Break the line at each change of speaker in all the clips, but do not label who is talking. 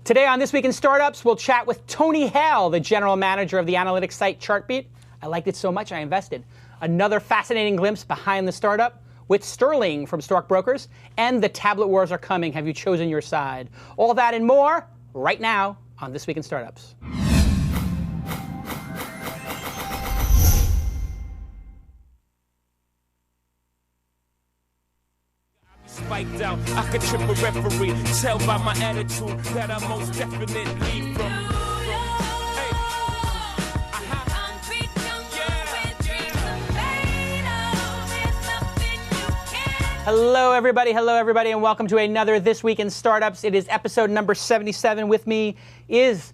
Today on This Week in Startups, we'll chat with Tony Haile, the general manager of the analytics site Chartbeat. I liked it so much I invested. Another fascinating glimpse behind the startup with Sterling from StockBrokers, and the tablet wars are coming. Have you chosen your side? All that and more right now on This Week in Startups.
Spiked out, I could trip a referee. Tell by my attitude that I most definitely from.
Hello, everybody, and welcome to another This Week in Startups. It is episode number 77. With me is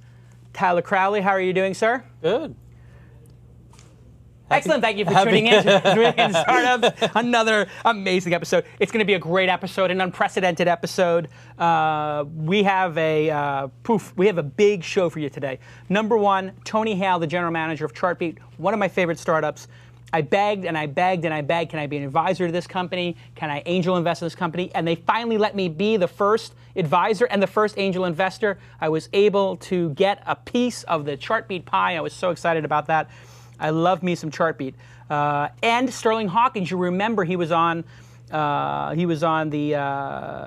Tyler Crowley. How are you doing, sir?
Good.
Excellent. Thank you for tuning in to This Week in Startups. Another amazing episode. It's going to be a great episode, an unprecedented episode. We have a big show for you today. Number one, Tony Haile, the general manager of Chartbeat, one of my favorite startups. I begged and I begged and I begged, can I be an advisor to this company? Can I angel invest in this company? And they finally let me be the first advisor and the first angel investor. I was able to get a piece of the Chartbeat pie. I was so excited about that. I love me some Chartbeat. And Sterling Hawkins, you remember he was on the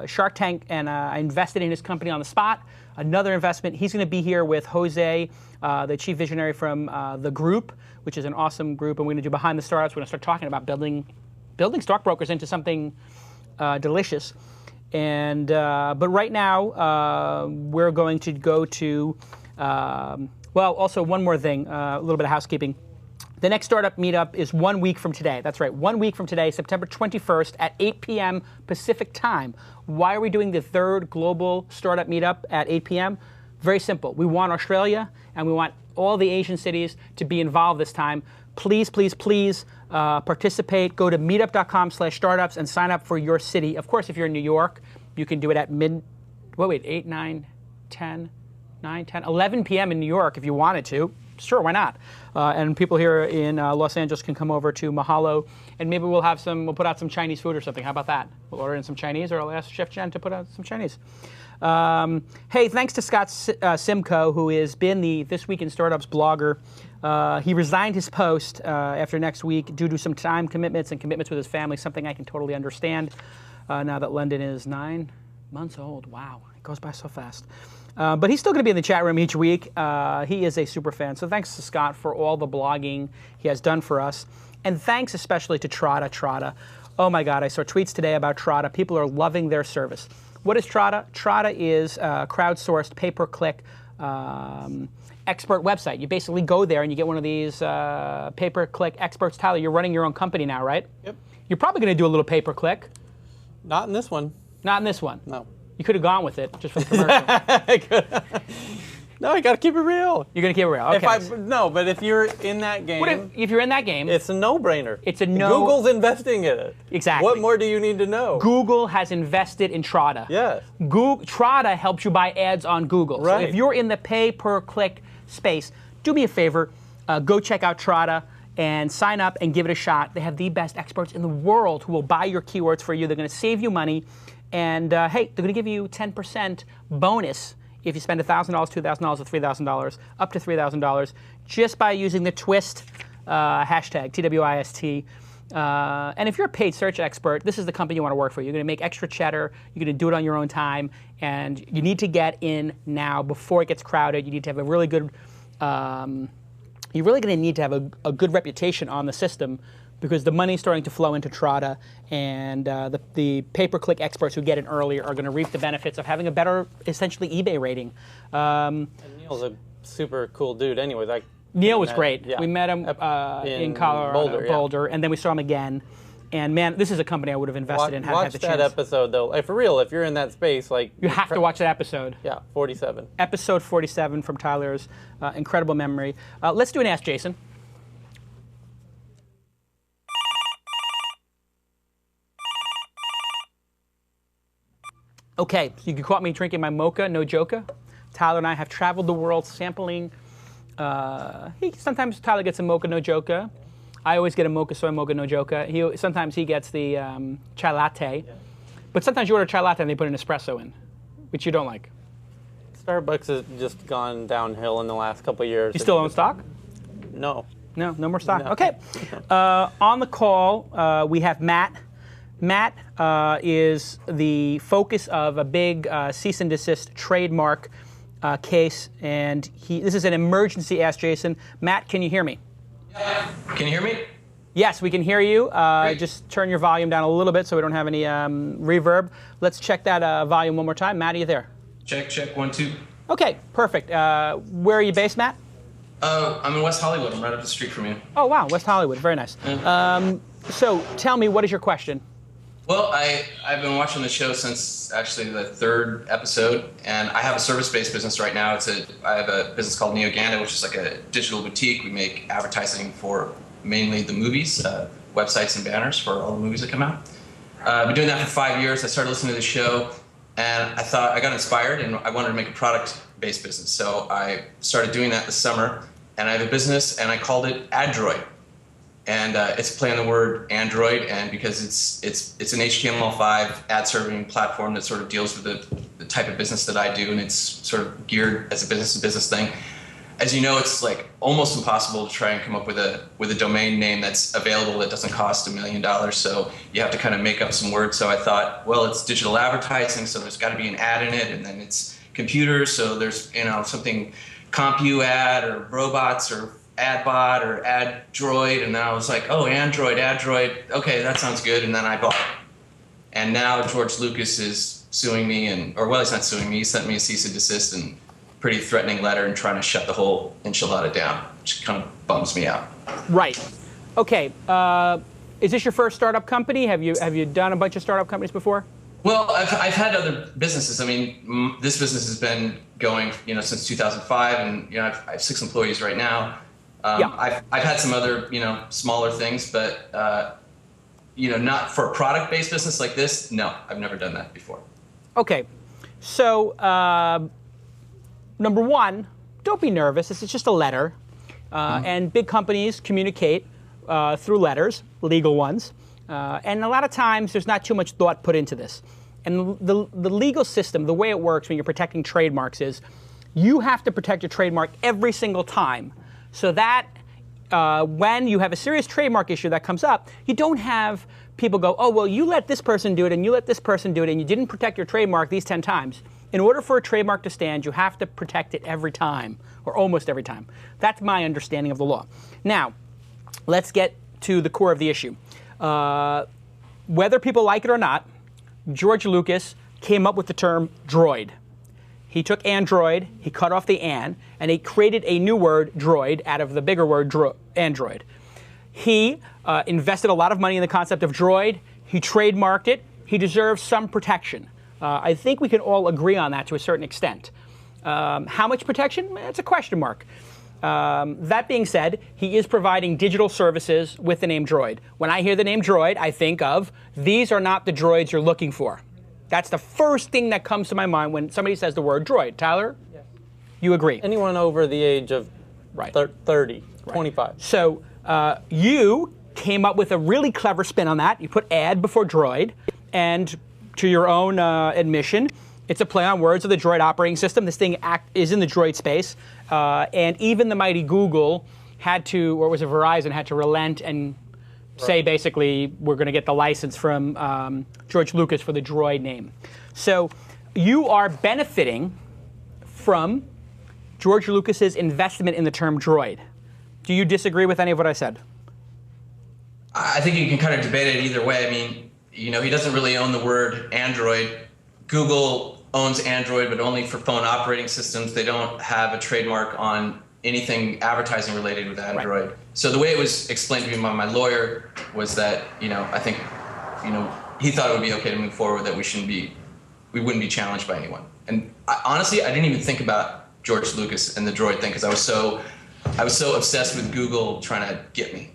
Shark Tank, and I invested in his company on the spot. Another investment. He's going to be here with Jose, the chief visionary from The Group, which is an awesome group, and we're going to do Behind the Startups. We're going to start talking about building StockBrokers into something delicious. And but right now, we're going to go to, also one more thing, a little bit of housekeeping. The next startup meetup is 1 week from today. That's right, 1 week from today, September 21st at 8 p.m. Pacific time. Why are we doing the third global startup meetup at 8 p.m.? Very simple. We want Australia, and we want all the Asian cities to be involved this time. Please, please, please participate. Go to meetup.com/startups and sign up for your city. Of course, if you're in New York, you can do it at 8, 9, 10, 11 p.m. in New York if you wanted to. Sure, why not? And people here in Los Angeles can come over to Mahalo, and maybe we'll put out some Chinese food or something. How about that? We'll order in some Chinese, or I'll ask Chef Jen to put out some Chinese. Hey, thanks to Scott Simcoe, who has been the This Week in Startups blogger. He resigned his post after next week due to some time commitments and commitments with his family, something I can totally understand now that London is 9 months old. Wow, it goes by so fast. But he's still going to be in the chat room each week. He is a super fan. So thanks to Scott for all the blogging he has done for us. And thanks especially to Trada. Oh my God, I saw tweets today about Trada. People are loving their service. What is Trada? Trada is a crowdsourced pay-per-click expert website. You basically go there and you get one of these pay-per-click experts. Tyler, you're running your own company now, right?
Yep.
You're probably going to do a little pay-per-click.
Not in this one.
Not in this one?
No.
You could have gone with it just for the commercial.
No, I got to keep it real.
You're going to keep it real. Okay.
But if you're in that game,
if you're in that game,
it's a no-brainer.
It's a no.
Google's investing in it.
Exactly.
What more do you need to know?
Google has invested in Trada.
Yes.
Trada helps you buy ads on Google.
Right.
So if you're in the pay-per-click space, do me a favor, go check out Trada and sign up and give it a shot. They have the best experts in the world who will buy your keywords for you. They're going to save you money. And hey, they're going to give you 10% bonus if you spend $1,000, $2,000, or $3,000, up to $3,000, just by using the twist hashtag, TWIST. And if you're a paid search expert, this is the company you want to work for. You're going to make extra cheddar. You're going to do it on your own time. And you need to get in now before it gets crowded. You need to have a really good, you're really going to need to have a good reputation on the system, because the money's starting to flow into Trada, and the pay-per-click experts who get in earlier are going to reap the benefits of having a better, essentially, eBay rating.
And Neil's a super cool dude anyways.
Neil was great.
Yeah.
We met him in Colorado, Boulder, and then we saw him again. And man, this is a company I would have invested in had I had the chance.
Watch that episode, though. For real, if you're in that space,
you have to watch that episode.
Yeah, 47.
Episode 47 from Tyler's incredible memory. Let's do an Ask Jason. Okay, so you caught me drinking my mocha, no joker. Tyler and I have traveled the world sampling. Sometimes Tyler gets a mocha, no joker. I always get a mocha soy mocha, no joker. Sometimes he gets the chai latte. Yeah. But sometimes you order chai latte and they put an espresso in, which you don't like.
Starbucks has just gone downhill in the last couple of years.
You still own stock?
No.
No, no more stock.
No.
Okay. On the call, we have Matt. Matt is the focus of a big cease and desist trademark case, and this is an emergency Ask Jason. Matt, can you hear me?
Yeah. Can you hear me?
Yes, we can hear you. Just turn your volume down a little bit so we don't have any reverb. Let's check that volume one more time. Matt, are you there?
Check, 1, 2.
Okay, perfect. Where are you based, Matt?
I'm in West Hollywood. I'm right up the street from you.
Oh, wow, West Hollywood. Very nice. So tell me, what is your question?
Well, I've been watching the show since actually the 3rd episode, and I have a service-based business right now. I have a business called Neoganda, which is like a digital boutique. We make advertising for mainly the movies, websites and banners for all the movies that come out. I've been doing that for 5 years. I started listening to the show, and I thought I got inspired, and I wanted to make a product-based business. So I started doing that this summer, and I have a business, and I called it Adroid. And it's a play on the word Android, and because it's an HTML5 ad serving platform that sort of deals with the type of business that I do, and it's sort of geared as a business-to-business thing. As you know, it's like almost impossible to try and come up with a domain name that's available that doesn't cost $1 million. So you have to kind of make up some words. So I thought, well, it's digital advertising, so there's got to be an ad in it, and then it's computers, so there's something CompuAd or robots or AdBot or AdDroid, and then I was like, oh, Android, okay, that sounds good, and then I bought it. And now George Lucas is suing me, he's not suing me, he sent me a cease and desist and pretty threatening letter and trying to shut the whole enchilada down, which kind of bums me out.
Right. Okay. Is this your first startup company? Have you done a bunch of startup companies before?
Well, I've had other businesses. I mean, this business has been going, since 2005, and I have 6 employees right now. I've had some other, smaller things, but not for a product-based business like this. No, I've never done that before.
Okay, so number one, don't be nervous. This is just a letter, and big companies communicate through letters, legal ones, and a lot of times there's not too much thought put into this. And the legal system, the way it works when you're protecting trademarks is you have to protect your trademark every single time. So that when you have a serious trademark issue that comes up, you don't have people go, oh, well, you let this person do it, and you let this person do it, and you didn't protect your trademark these 10 times. In order for a trademark to stand, you have to protect it every time, or almost every time. That's my understanding of the law. Now, let's get to the core of the issue. Whether people like it or not, George Lucas came up with the term droid. He took Android, he cut off the an, and he created a new word, droid, out of the bigger word, Android. He invested a lot of money in the concept of droid. He trademarked it. He deserves some protection. I think we can all agree on that to a certain extent. How much protection? It's a question mark. That being said, he is providing digital services with the name droid. When I hear the name droid, I think of, these are not the droids you're looking for. That's the first thing that comes to my mind when somebody says the word droid. Tyler? Yes. You agree?
Anyone over the age of 30, 25.
So you came up with a really clever spin on that. You put ad before droid, and to your own admission, it's a play on words of the droid operating system. This thing is in the droid space, and even the mighty Google had to, or was it Verizon, had to relent and say basically we're going to get the license from George Lucas for the droid name. So you are benefiting from George Lucas's investment in the term droid. Do you disagree with any of what I said?
I think you can kind of debate it either way. I mean, he doesn't really own the word Android. Google owns Android, but only for phone operating systems. They don't have a trademark on anything advertising related with Android. Right. So the way it was explained to me by my lawyer was that, I think, he thought it would be okay to move forward, that we wouldn't be challenged by anyone. And honestly, I didn't even think about George Lucas and the droid thing because I was so obsessed with Google trying to get me.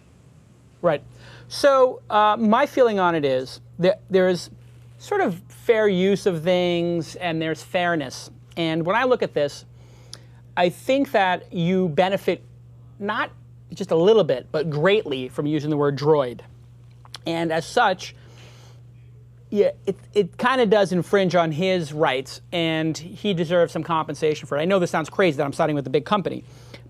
Right. So my feeling on it is that there's sort of fair use of things and there's fairness. And when I look at this, I think that you benefit not just a little bit, but greatly from using the word droid. And as such, Yeah, it kind of does infringe on his rights, and he deserves some compensation for it. I know this sounds crazy that I'm siding with a big company,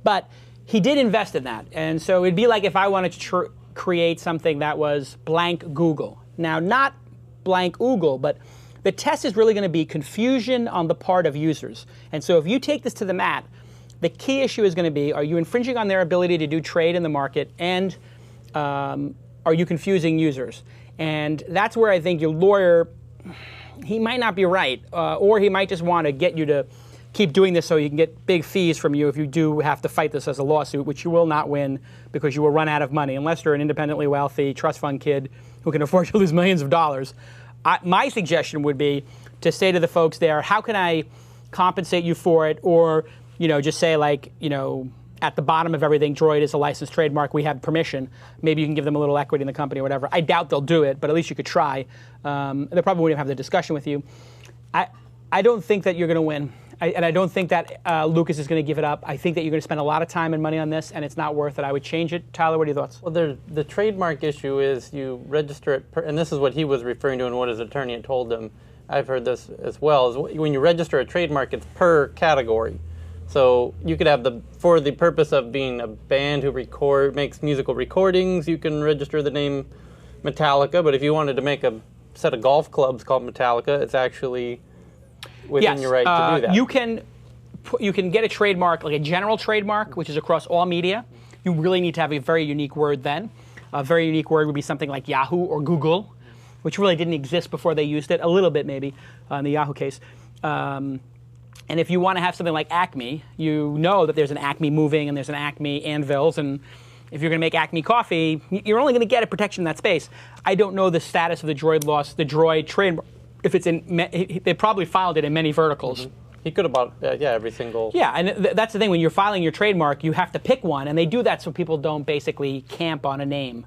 but he did invest in that. And so it'd be like if I wanted to create something that was blank Google. Now, not blank Google, but the test is really going to be confusion on the part of users. And so if you take this to the mat, the key issue is going to be, are you infringing on their ability to do trade in the market, and are you confusing users? And that's where I think your lawyer, he might not be right, or he might just want to get you to keep doing this so you can get big fees from you if you do have to fight this as a lawsuit, which you will not win because you will run out of money unless you're an independently wealthy trust fund kid who can afford to lose millions of dollars. My suggestion would be to say to the folks there, how can I compensate you for it? Or, just say like, at the bottom of everything, Droid is a licensed trademark. We have permission. Maybe you can give them a little equity in the company or whatever. I doubt they'll do it, but at least you could try. They probably wouldn't have the discussion with you. I don't think that you're going to win. And I don't think that Lucas is going to give it up. I think that you're going to spend a lot of time and money on this, and it's not worth it. I would change it. Tyler, what are your thoughts?
Well, the trademark issue is you register it, and this is what he was referring to and what his attorney had told him. I've heard this as well, is when you register a trademark, it's per category. So you could have for the purpose of being a band who makes musical recordings, you can register the name Metallica. But if you wanted to make a set of golf clubs called Metallica, it's actually within your right to do that.
You can get a trademark, like a general trademark, which is across all media. You really need to have a very unique word then. A very unique word would be something like Yahoo or Google, which really didn't exist before they used it, a little bit maybe, in the Yahoo case. And if you want to have something like Acme, you know that there's an Acme Moving and there's an Acme Anvils, and if you're going to make Acme coffee, you're only going to get a protection in that space. I don't know the status of the Droid trademark. If it's they probably filed it in many verticals.
Mm-hmm. He could have bought every single.
Yeah, and that's the thing. When you're filing your trademark, you have to pick one, and they do that so people don't basically camp on a name.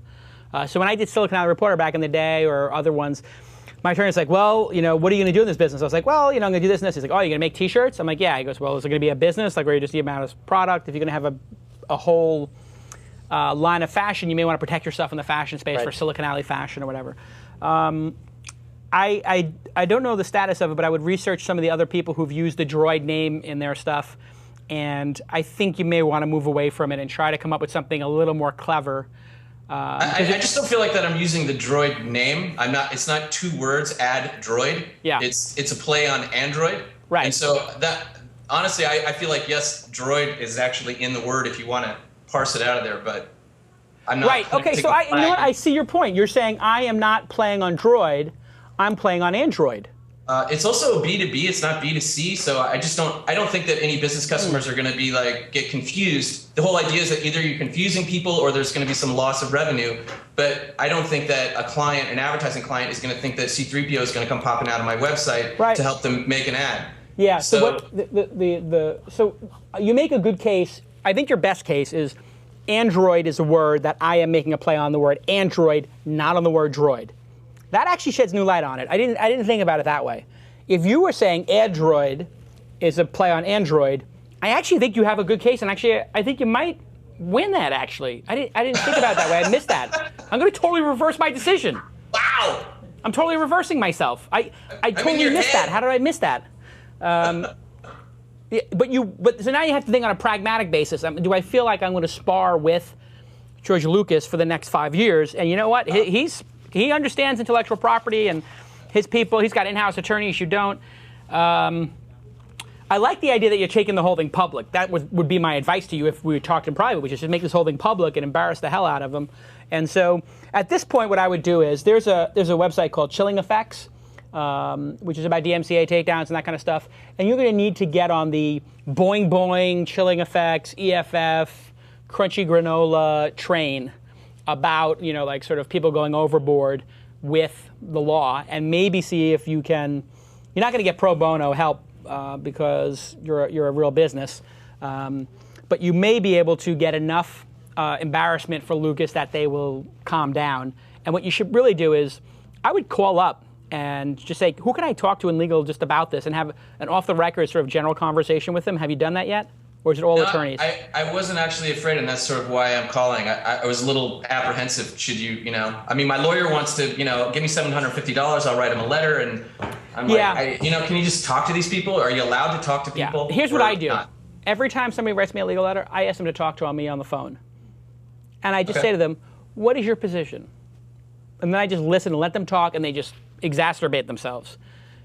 So when I did Silicon Valley Reporter back in the day, or other ones, my attorney's like, well, what are you going to do in this business? I was like, well, I'm going to do this and this. He's like, oh, you're going to make T-shirts? I'm like, yeah. He goes, well, is it going to be a business, like where you just see amount of product? If you're going to have a whole line of fashion, you may want to protect yourself in the fashion space for Silicon Alley fashion or whatever. I don't know the status of it, but I would research some of the other people who've used the Droid name in their stuff, and I think you may want to move away from it and try to come up with something a little more clever.
I just don't feel like that I'm using the Droid name. I'm not. It's not two words. Add Droid.
Yeah.
It's a play on Android.
Right.
And so that honestly, I feel like yes, Droid is actually in the word if you want to parse it out of there, but I'm not.
Right. Okay. So you know what? I see your point. You're saying I am not playing on Droid. I'm playing on Android.
It's also B2B. It's not B2C. So I don't think that any business customers are going to be get confused. The whole idea is that either you're confusing people or there's going to be some loss of revenue. But I don't think that an advertising client, is going to think that C3PO is going to come popping out of my website to help them make an ad.
Yeah. So so you make a good case. I think your best case is Android is a word that I am making a play on the word Android, not on the word Droid. That actually sheds new light on it. I didn't think about it that way. If you were saying Android is a play on Android, I actually think you have a good case, and actually I think you might win that. Actually, I didn't think about it that way. I missed that. I'm going to totally reverse my decision.
Wow!
I'm totally reversing myself. I totally missed that. How did I miss that? But so now you have to think on a pragmatic basis. Do I feel like I'm going to spar with George Lucas for the next 5 years? And you know what? He understands intellectual property and his people. He's got in-house attorneys. You don't. I like the idea that you're taking the whole thing public. That would be my advice to you if we talked in private, which is just make this whole thing public and embarrass the hell out of them. And so at this point, what I would do is there's a website called Chilling Effects, which is about DMCA takedowns and that kind of stuff. And you're going to need to get on the Boing Boing, Chilling Effects, EFF, Crunchy Granola train about, sort of people going overboard with the law, and maybe see if you can. You're not going to get pro bono help because you're a real business, but you may be able to get enough embarrassment for Lucas that they will calm down. And what you should really do is, I would call up and just say, who can I talk to in legal just about this, and have an off-the-record sort of general conversation with them. Have you done that yet? or is it all
No,
attorneys?
I wasn't actually afraid, and that's sort of why I'm calling. I was a little apprehensive. Should you know, I mean, my lawyer wants to, give me $750. I'll write him a letter, and I'm like, can you just talk to these people? Are you allowed to talk to people?
Yeah. Here's what I do.
Not?
Every time somebody writes me a legal letter, I ask them to talk to me on the phone. And I just say to them, what is your position? And then I just listen and let them talk, and they just exacerbate themselves.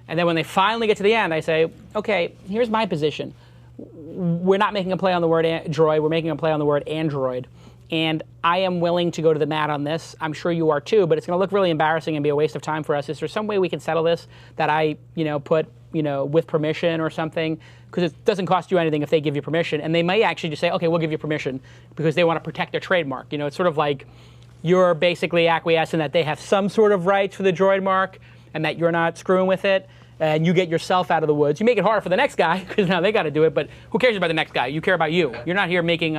And then when they finally get to the end, I say, okay, here's my position. We're not making a play on the word droid. We're making a play on the word Android. And I am willing to go to the mat on this. I'm sure you are too, but it's going to look really embarrassing and be a waste of time for us. Is there some way we can settle this that I, put, with permission or something? Because it doesn't cost you anything if they give you permission. And they may actually just say, okay, we'll give you permission because they want to protect their trademark. It's sort of like you're basically acquiescing that they have some sort of rights for the droid mark and that you're not screwing with it. And you get yourself out of the woods. You make it hard for the next guy because now they got to do it. But who cares about the next guy? You care about you. You're not here making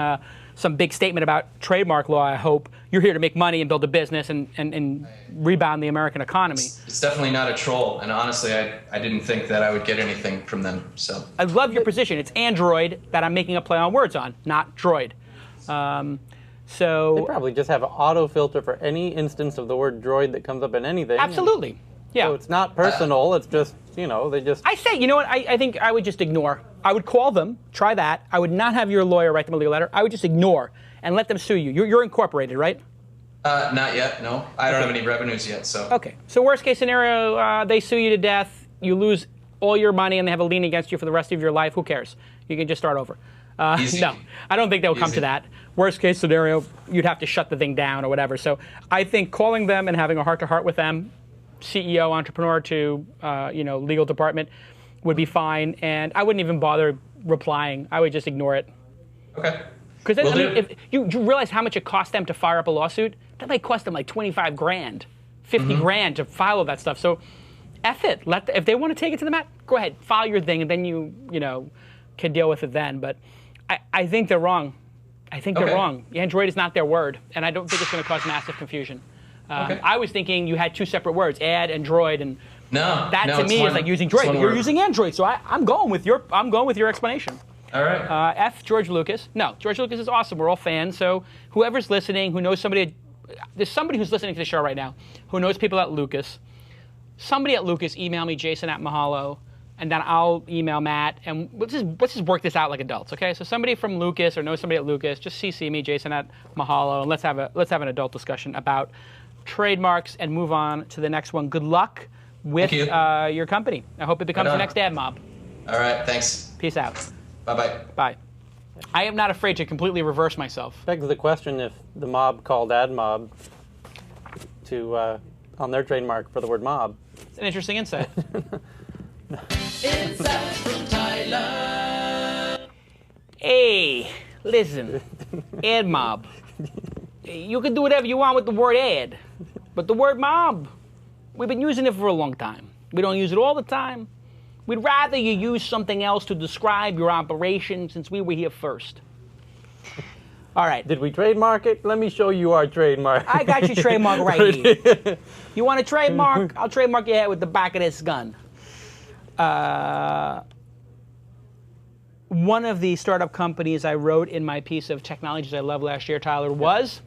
some big statement about trademark law, I hope. You're here to make money and build a business and rebound the American economy.
It's definitely not a troll. And honestly, I didn't think that I would get anything from them. So
I love your position. It's Android that I'm making a play on words on, not droid. So
They probably just have an auto filter for any instance of the word droid that comes up in anything.
Absolutely. Yeah.
So it's not personal. It's just, they just...
I say, you know what? I think I would just ignore. I would call them. Try that. I would not have your lawyer write them a legal letter. I would just ignore and let them sue you. You're incorporated, right?
Not yet, no. I don't have any revenues yet, so.
Okay. So worst case scenario, they sue you to death. You lose all your money and they have a lien against you for the rest of your life. Who cares? You can just start over.
Easy.
No, I don't think they'll come to that. Worst case scenario, you'd have to shut the thing down or whatever. So I think calling them and having a heart-to-heart with them, CEO, entrepreneur to legal department would be fine, and I wouldn't even bother replying. I would just ignore it.
Okay.
Because if you realize how much it costs them to fire up a lawsuit, that might cost them like 25 grand, 50 grand to file all that stuff. So, F it. If they want to take it to the mat, go ahead, file your thing, and then you can deal with it then. But I think they're wrong. I think they're wrong. Android is not their word, and I don't think it's going to cause massive confusion. I was thinking you had two separate words, ad and droid, and that to me is like using droid. You're using Android, so I'm going with your explanation.
All right.
F George Lucas. No, George Lucas is awesome. We're all fans. So whoever's listening, who knows there's somebody who's listening to the show right now who knows people at Lucas. Somebody at Lucas, email me, Jason@Mahalo, and then I'll email Matt, and let's just work this out like adults, okay? So somebody from Lucas or knows somebody at Lucas, just CC me, Jason@Mahalo, and let's have an adult discussion about trademarks and move on to the next one. Good luck with your company. I hope it becomes the next ad mob.
All right, thanks.
Peace out.
Bye-bye.
Bye. I am not afraid to completely reverse myself.
Begs the question if the mob called ad mob to on their trademark for the word mob.
It's an interesting insight.
Insight from Tyler.
Hey, listen, ad mob. You can do whatever you want with the word ad, but the word mob, we've been using it for a long time. We don't use it all the time. We'd rather you use something else to describe your operation since we were here first. All right.
Did we trademark it? Let me show you our trademark.
I got your trademark right here. You want a trademark? I'll trademark your head with the back of this gun. One of the startup companies I wrote in my piece of Technologies I Love last year, Tyler, was?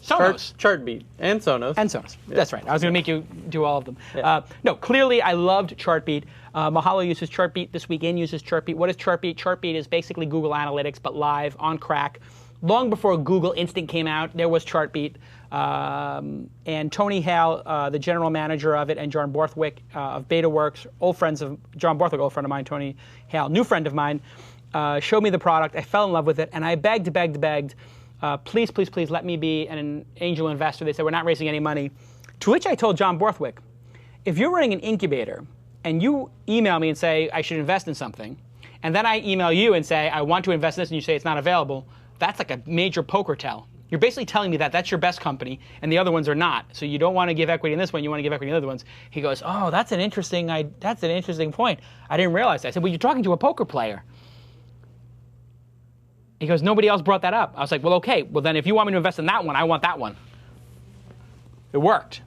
Sonos. Chartbeat and Sonos.
And Sonos. Yeah. That's right. I was going to make you do all of them.
Yeah.
No, clearly I loved Chartbeat. Mahalo uses Chartbeat. This Weekend uses Chartbeat. What is Chartbeat? Chartbeat is basically Google Analytics, but live on crack. Long before Google Instant came out, there was Chartbeat. And Tony Haile, the general manager of it, and John Borthwick of BetaWorks, old friends of John Borthwick, old friend of mine, Tony Haile, new friend of mine, showed me the product. I fell in love with it, and I begged, please, please, please let me be an angel investor. They said, we're not raising any money. To which I told John Borthwick, if you're running an incubator and you email me and say I should invest in something, and then I email you and say I want to invest in this and you say it's not available, that's like a major poker tell. You're basically telling me that that's your best company and the other ones are not. So you don't want to give equity in this one, you want to give equity in the other ones. He goes, oh, that's an interesting point. I didn't realize that. I said, well, you're talking to a poker player. He goes, nobody else brought that up. I was like, well, okay. Well, then if you want me to invest in that one, I want that one. It worked.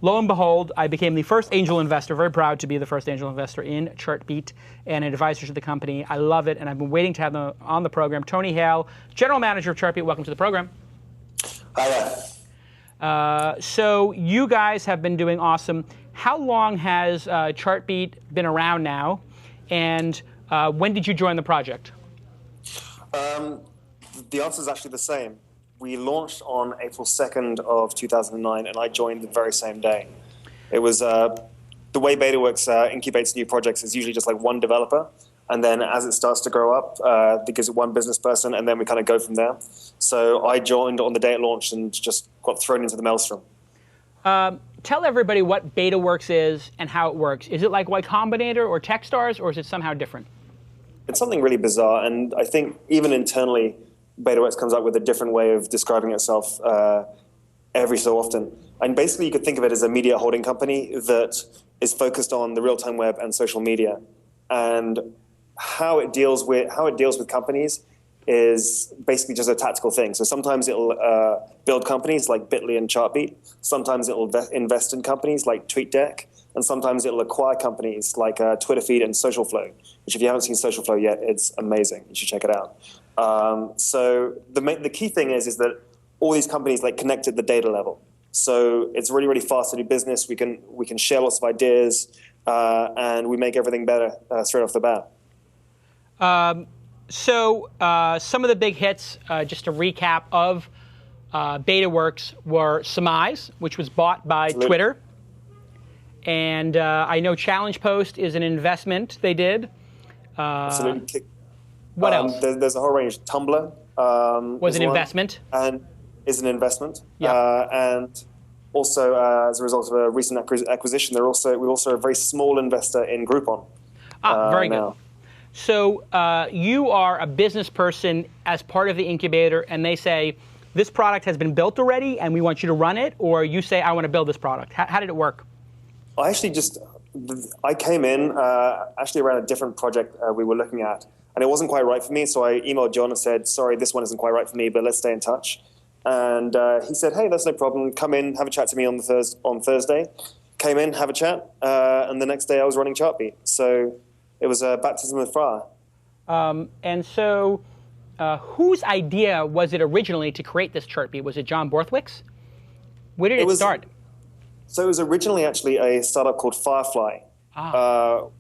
lo and behold, I became the first angel investor, very proud to be the first angel investor in Chartbeat and an advisor to the company. I love it, and I've been waiting to have them on the program. Tony Haile, General Manager of Chartbeat, welcome to the program.
Hi.
So you guys have been doing awesome. How long has Chartbeat been around now, and when did you join the project?
The answer is actually the same. We launched on April 2nd of 2009, and I joined the very same day. It was the way BetaWorks incubates new projects is usually just like one developer, and then as it starts to grow up, it gives it one business person, and then we kind of go from there. So I joined on the day it launched and just got thrown into the maelstrom.
Tell everybody what BetaWorks is and how it works. Is it like Y Combinator or Techstars, or is it somehow different?
It's something really bizarre, and I think even internally, BetaWorks comes up with a different way of describing itself every so often. And basically, you could think of it as a media holding company that is focused on the real-time web and social media. And how it deals with companies is basically just a tactical thing. So sometimes it'll build companies like Bitly and Chartbeat. Sometimes it'll invest in companies like TweetDeck. And sometimes it'll acquire companies like Twitter Feed and SocialFlow, which if you haven't seen SocialFlow yet, it's amazing. You should check it out. So the key thing is that all these companies like connect at the data level. So it's really, really fast to do business. We can share lots of ideas, and we make everything better straight off the bat.
So some of the big hits, just a recap of BetaWorks, were Surmise, which was bought by Twitter. And I know Challenge Post is an investment they did.
Absolutely.
What else?
There's a whole range. Tumblr
was an investment.
And is an investment.
Yeah.
And also, as a result of a recent acquisition, we're also a very small investor in Groupon.
Very
now.
good. So you are a business person as part of the incubator, and they say, this product has been built already, and we want you to run it, or you say, I want to build this product. How did it work?
I came in actually around a different project we were looking at, and it wasn't quite right for me, so I emailed John and said, sorry, this one isn't quite right for me, but let's stay in touch. And he said, hey, that's no problem. Come in, have a chat to me on Thursday. Came in, have a chat, and the next day I was running Chartbeat. So it was a baptism of fire.
And so whose idea was it originally to create this Chartbeat? Was it John Borthwick's? Where did it start?
So it was originally actually a startup called Firefly,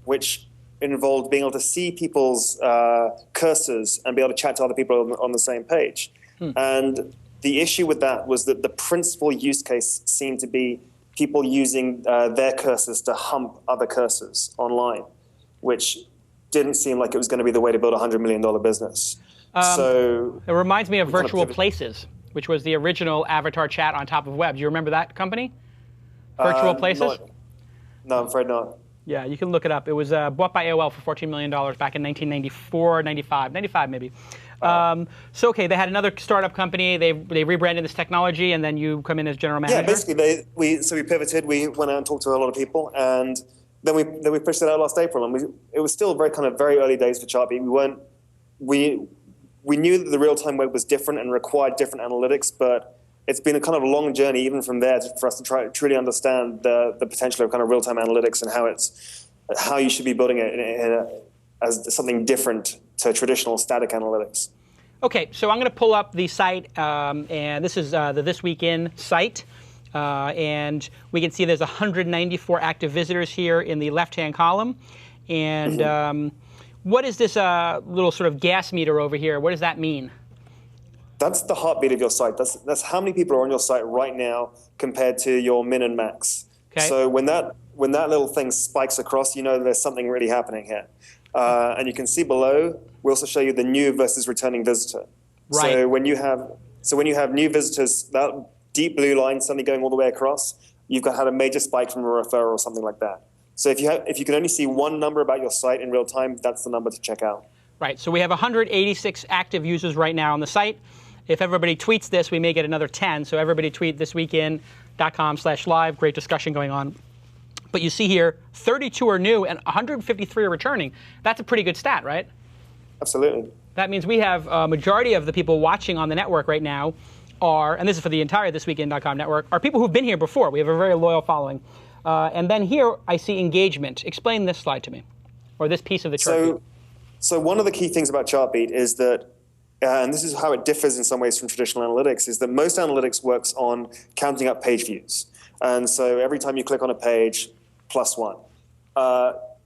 which involved being able to see people's cursors and be able to chat to other people on the same page. And the issue with that was that the principal use case seemed to be people using their cursors to hump other cursors online, which didn't seem like it was going to be the way to build a $100 million business. So
it reminds me of Virtual Places, which was the original avatar chat on top of web. Do you remember that company? Virtual Places?
No, I'm afraid not.
Yeah, you can look it up. It was bought by AOL for $14 million back in 1994, 95 maybe. So, okay, they had another startup company. They rebranded this technology, and then you come in as general manager?
Yeah, basically, we pivoted. We went out and talked to a lot of people, and then we pushed it out last April. And it was still very early days for Chartbeat. We knew that the real-time web was different and required different analytics, but it's been a kind of long journey even from there for us to try to truly understand the potential of kind of real-time analytics and how you should be building it as something different to traditional static analytics.
Okay, so I'm going to pull up the site, and this is the This Week In site, and we can see there's 194 active visitors here in the left-hand column, and what is this little sort of gas meter over here? What does that mean?
That's the heartbeat of your site. That's how many people are on your site right now compared to your min and max.
Okay.
So when that little thing spikes across, you know there's something really happening here. And you can see below, we also show you the new versus returning visitor.
Right.
So when you have new visitors, that deep blue line suddenly going all the way across, you've had a major spike from a referral or something like that. So if you can only see one number about your site in real time, that's the number to check out. Right.
So we have 186 active users right now on the site. If everybody tweets this, we may get another 10. So everybody tweet thisweekin.com/live. Great discussion going on. But you see here, 32 are new and 153 are returning. That's a pretty good stat, right?
Absolutely.
That means we have a majority of the people watching on the network right now are, and this is for the entire thisweekend.com network, are people who've been here before. We have a very loyal following. And then here I see engagement. Explain this slide to me, or this piece of the chart.
So one of the key things about Chartbeat is that, and this is how it differs in some ways from traditional analytics, is that most analytics works on counting up page views. And so every time you click on a page, +1.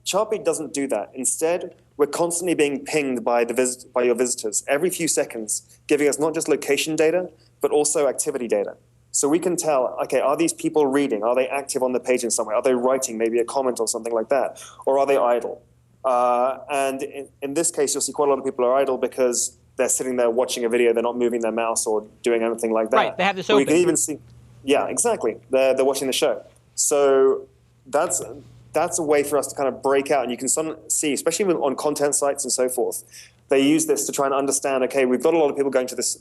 Chartbeat doesn't do that. Instead, we're constantly being pinged by your visitors every few seconds, giving us not just location data, but also activity data. So we can tell, okay, are these people reading? Are they active on the page in some way? Are they writing maybe a comment or something like that? Or are they idle? And in this case, you'll see quite a lot of people are idle because they're sitting there watching a video. They're not moving their mouse or doing anything like that.
Right, they have this open.
We can even see, yeah, exactly. They're watching the show. So that's a way for us to kind of break out. And you can see, especially on content sites and so forth, they use this to try and understand, okay, we've got a lot of people going to this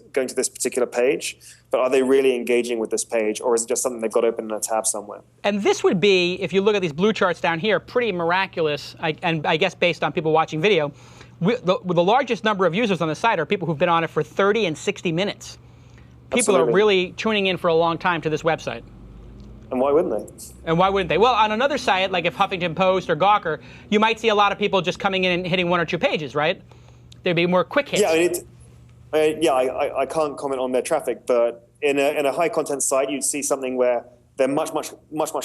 particular page, but are they really engaging with this page, or is it just something they've got open in a tab somewhere?
And this would be, if you look at these blue charts down here, pretty miraculous, and I guess based on people watching video. The largest number of users on the site are people who've been on it for 30 and 60 minutes. People
Absolutely.
are really tuning in for a long time to this website.
And why wouldn't they?
And why wouldn't they? Well, on another site, like if Huffington Post or Gawker, you might see a lot of people just coming in and hitting 1 or 2 pages, right? There'd be more quick hits.
Yeah, I can't comment on their traffic, but in a high content site, you'd see something where they're much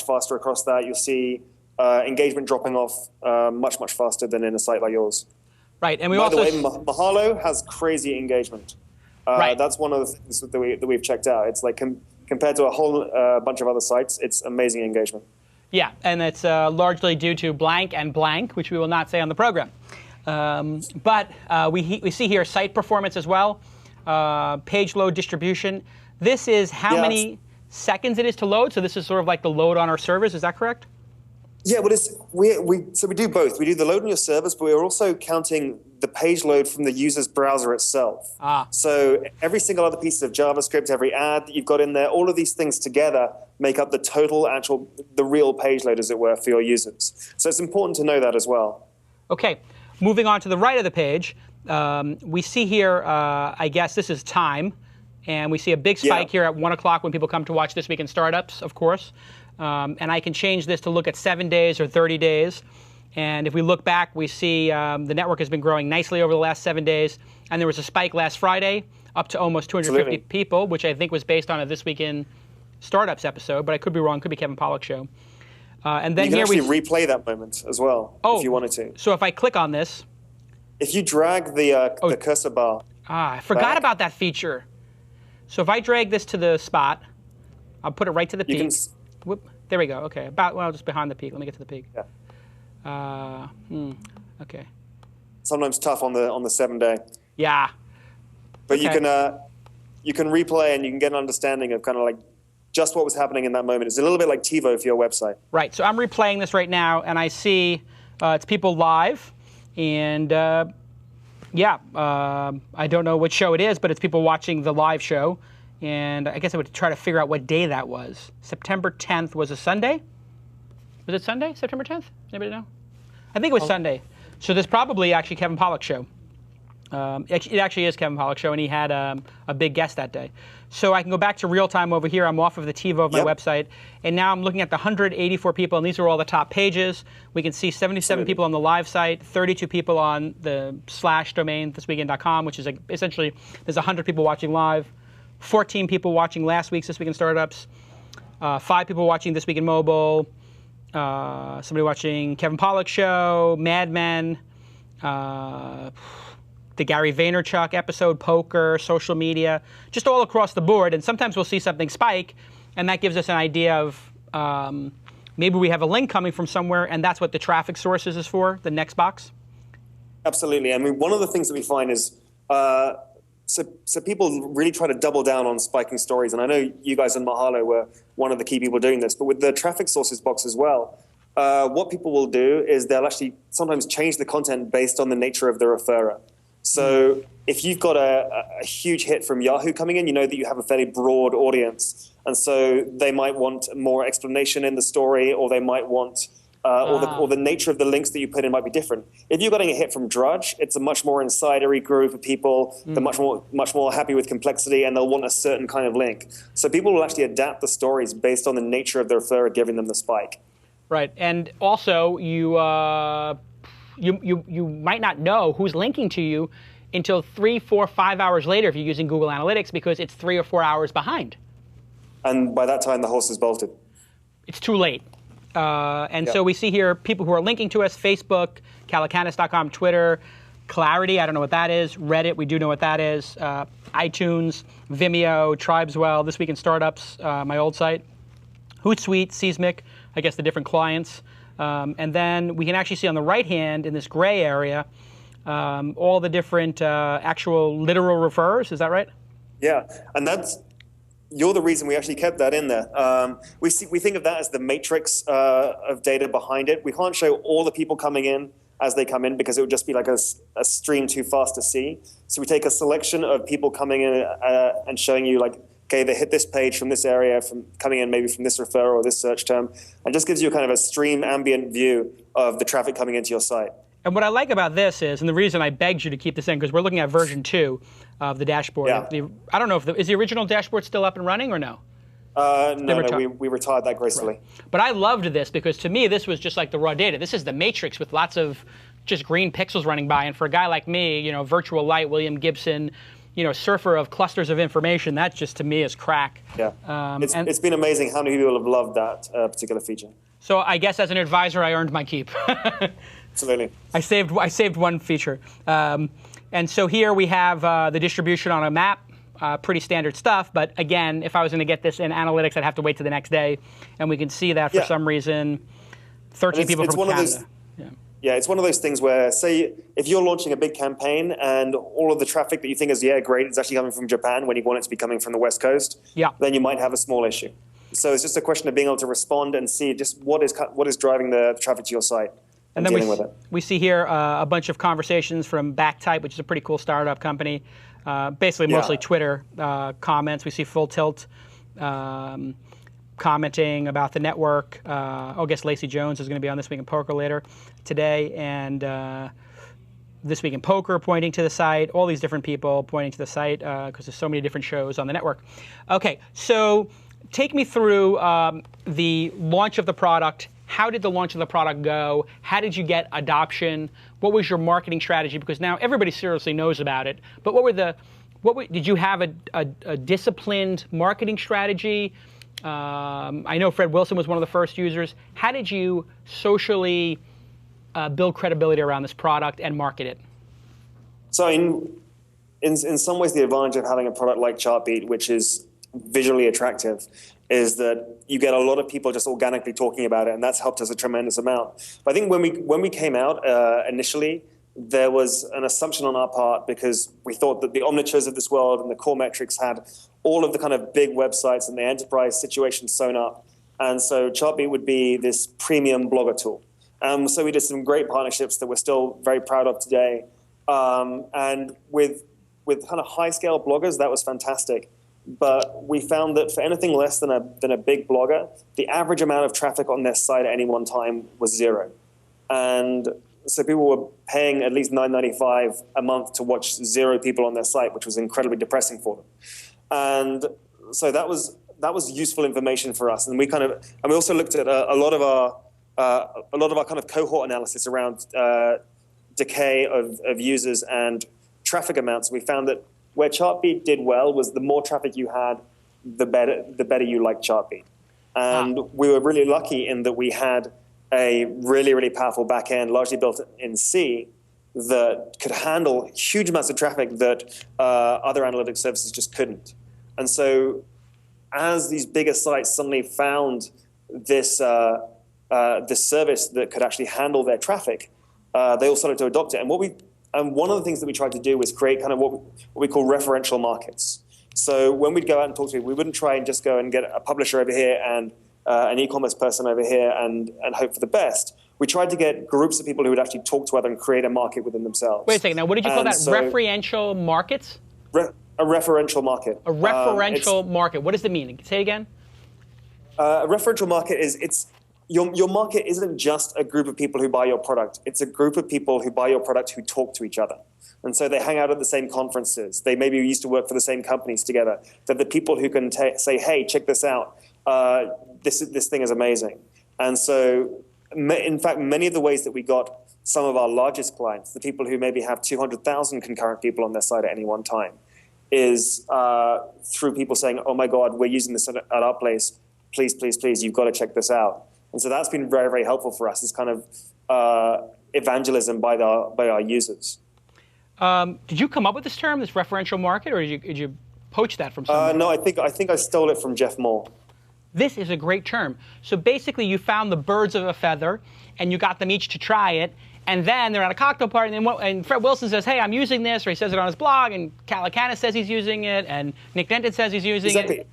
faster across that. You'll see engagement dropping off much faster than in a site like yours.
Right, and we
By
also.
By the way, Mahalo has crazy engagement.
Right.
That's one of the things that we've checked out. It's like compared to a whole bunch of other sites, it's amazing engagement.
Yeah, and it's largely due to blank and blank, which we will not say on the program. But we see here site performance as well, page load distribution. This is how many seconds it is to load. So this is sort of like the load on our servers. Is that correct?
Yeah, well, we do both. We do the load on your servers, but we're also counting the page load from the user's browser itself. So every single other piece of JavaScript, every ad that you've got in there, all of these things together make up the total the real page load, as it were, for your users. So it's important to know that as well.
Okay, moving on to the right of the page, we see here, I guess this is time, and we see a big spike here at 1 o'clock when people come to watch This Week in Startups, of course. And I can change this to look at 7 days or 30 days. And if we look back, we see the network has been growing nicely over the last 7 days. And there was a spike last Friday up to almost 250 people, which I think was based on a This Week in Startups episode, but I could be wrong. Could be Kevin Pollak's show. And then
you can
here
actually replay that moment as well, if you wanted to.
So if I click on this.
If you drag the cursor bar.
I forgot about that feature. So if I drag this to the spot, I'll put it right to the peak. Whoop, there we go. Okay, just behind the peak. Let me get to the peak.
Yeah.
Okay.
Sometimes tough on the 7 day.
Yeah.
But you can replay and you can get an understanding of kind of like just what was happening in that moment. It's a little bit like TiVo for your website.
Right. So I'm replaying this right now, and I see it's people live, and I don't know what show it is, but it's people watching the live show. And I guess I would try to figure out what day that was. September 10th was a Sunday? Was it Sunday, September 10th? Anybody know? I think it was Sunday. So there's probably actually Kevin Pollak's show. It actually is Kevin Pollak's show, and he had a big guest that day. So I can go back to real time over here. I'm off of the TiVo of my website. And now I'm looking at the 184 people, and these are all the top pages. We can see 77 people on the live site, 32 people on the / domain, thisweekend.com, which is essentially there's 100 people watching live. 14 people watching last week's This Week in Startups, 5 people watching This Week in Mobile, somebody watching Kevin Pollak's show, Mad Men, the Gary Vaynerchuk episode, poker, social media, just all across the board. And sometimes we'll see something spike, and that gives us an idea of maybe we have a link coming from somewhere, and that's what the traffic sources is for, the next box.
Absolutely. I mean, one of the things that we find is So people really try to double down on spiking stories, and I know you guys in Mahalo were one of the key people doing this, but with the traffic sources box as well, what people will do is they'll actually sometimes change the content based on the nature of the referrer. So if you've got a huge hit from Yahoo coming in, you know that you have a fairly broad audience, and so they might want more explanation in the story, or they might want or the nature of the links that you put in might be different. If you're getting a hit from Drudge, it's a much more insidery group of people. They're much more happy with complexity, and they'll want a certain kind of link. So people will actually adapt the stories based on the nature of the referrer giving them the spike.
Right, and also you might not know who's linking to you until 3, 4, 5 hours later if you're using Google Analytics, because it's 3 or 4 hours behind.
And by that time, the horse is bolted.
It's too late. So we see here people who are linking to us: Facebook, calacanis.com, Twitter, Clarity, I don't know what that is, Reddit, we do know what that is, iTunes, Vimeo, Tribeswell, This Week in Startups, my old site, Hootsuite, Seismic, I guess the different clients. And then we can actually see on the right hand in this gray area all the different actual literal referrers. Is that right?
Yeah, and you're the reason we actually kept that in there. We think of that as the matrix of data behind it. We can't show all the people coming in as they come in because it would just be like a stream too fast to see. So we take a selection of people coming in and showing you like, okay, they hit this page from this area, from coming in maybe from this referrer or this search term, and just gives you kind of a stream ambient view of the traffic coming into your site.
And what I like about this is, and the reason I begged you to keep this in, because we're looking at version 2 of the dashboard.
Yeah.
I don't know is the original dashboard still up and running or no?
No, we retired that gracefully.
Right. But I loved this because to me this was just like the raw data. This is the matrix with lots of just green pixels running by. And for a guy like me, virtual light, William Gibson, surfer of clusters of information, that just to me is crack.
Yeah, it's been amazing how many people have loved that particular feature.
So I guess as an advisor, I earned my keep.
Absolutely.
I saved one feature. And so here we have the distribution on a map. Pretty standard stuff, but again, if I was going to get this in analytics, I'd have to wait till the next day, and we can see that for some reason, 13 people from Canada.
Yeah, it's one of those things where, say, if you're launching a big campaign and all of the traffic that you think is, great, it's actually coming from Japan when you want it to be coming from the West Coast, then you might have a small issue. So it's just a question of being able to respond and see just what is driving the traffic to your site.
And then we see here a bunch of conversations from Backtype, which is a pretty cool startup company. Basically, mostly Twitter comments. We see Full Tilt commenting about the network. I guess Lacey Jones is going to be on This Week in Poker later today, and This Week in Poker pointing to the site. All these different people pointing to the site because there's so many different shows on the network. Okay, so take me through the launch of the product. How did the launch of the product go? How did you get adoption? What was your marketing strategy? Because now everybody seriously knows about it. But did you have a disciplined marketing strategy? I know Fred Wilson was one of the first users. How did you socially build credibility around this product and market it?
So in some ways, the advantage of having a product like Chartbeat, which is visually attractive, is that you get a lot of people just organically talking about it, and that's helped us a tremendous amount. But I think when we came out initially, there was an assumption on our part because we thought that the Omnichurs of this world and the core metrics had all of the kind of big websites and the enterprise situation sewn up. And so Chartbeat would be this premium blogger tool. So we did some great partnerships that we're still very proud of today. And with kind of high-scale bloggers, that was fantastic. But we found that for anything less than a big blogger, the average amount of traffic on their site at any one time was 0. And so people were paying at least $9.95 a month to watch 0 people on their site, which was incredibly depressing for them. And so that was useful information for us. And we also looked at a lot of our kind of cohort analysis around decay of users and traffic amounts. We found that where Chartbeat did well was the more traffic you had, the better you liked Chartbeat. And we were really lucky in that we had a really, really powerful backend, largely built in C, that could handle huge amounts of traffic that other analytics services just couldn't. And so as these bigger sites suddenly found this service that could actually handle their traffic, they all started to adopt it. And one of the things that we tried to do was create kind of what we call referential markets. So when we'd go out and talk to people, we wouldn't try and just go and get a publisher over here and an e-commerce person over here and hope for the best. We tried to get groups of people who would actually talk to other and create a market within themselves.
Wait a second. Now, what did you call that? Referential markets?
A referential market.
A referential market. What does it mean? Say it again.
A referential market is your market isn't just a group of people who buy your product. It's a group of people who buy your product who talk to each other. And so they hang out at the same conferences. They maybe used to work for the same companies together. They're the people who can say, hey, check this out. This thing is amazing. And so, in fact, many of the ways that we got some of our largest clients, the people who maybe have 200,000 concurrent people on their site at any one time, is through people saying, oh my God, we're using this at our place. Please, please, please, you've got to check this out. And so that's been very, very helpful for us. It's kind of evangelism by our users.
Did you come up with this term, this referential market, or did you poach that from someone?
No, I think I stole it from Jeff Moore.
This is a great term. So basically, you found the birds of a feather, and you got them each to try it, and then they're at a cocktail party, and Fred Wilson says, hey, I'm using this, or he says it on his blog, and Calacanis says he's using it, and Nick Denton says he's using it.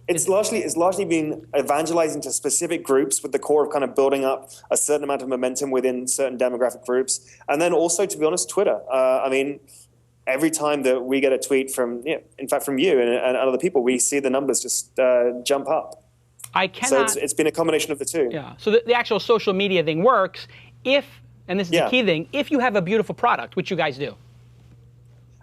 It's largely been evangelizing to specific groups with the core of kind of building up a certain amount of momentum within certain demographic groups. And then also, to be honest, Twitter. I mean, every time that we get a tweet from, in fact, from you and other people, we see the numbers just jump up. So it's been a combination of the two.
Yeah. So the actual social media thing works if, and this is the key thing, if you have a beautiful product, which you guys do.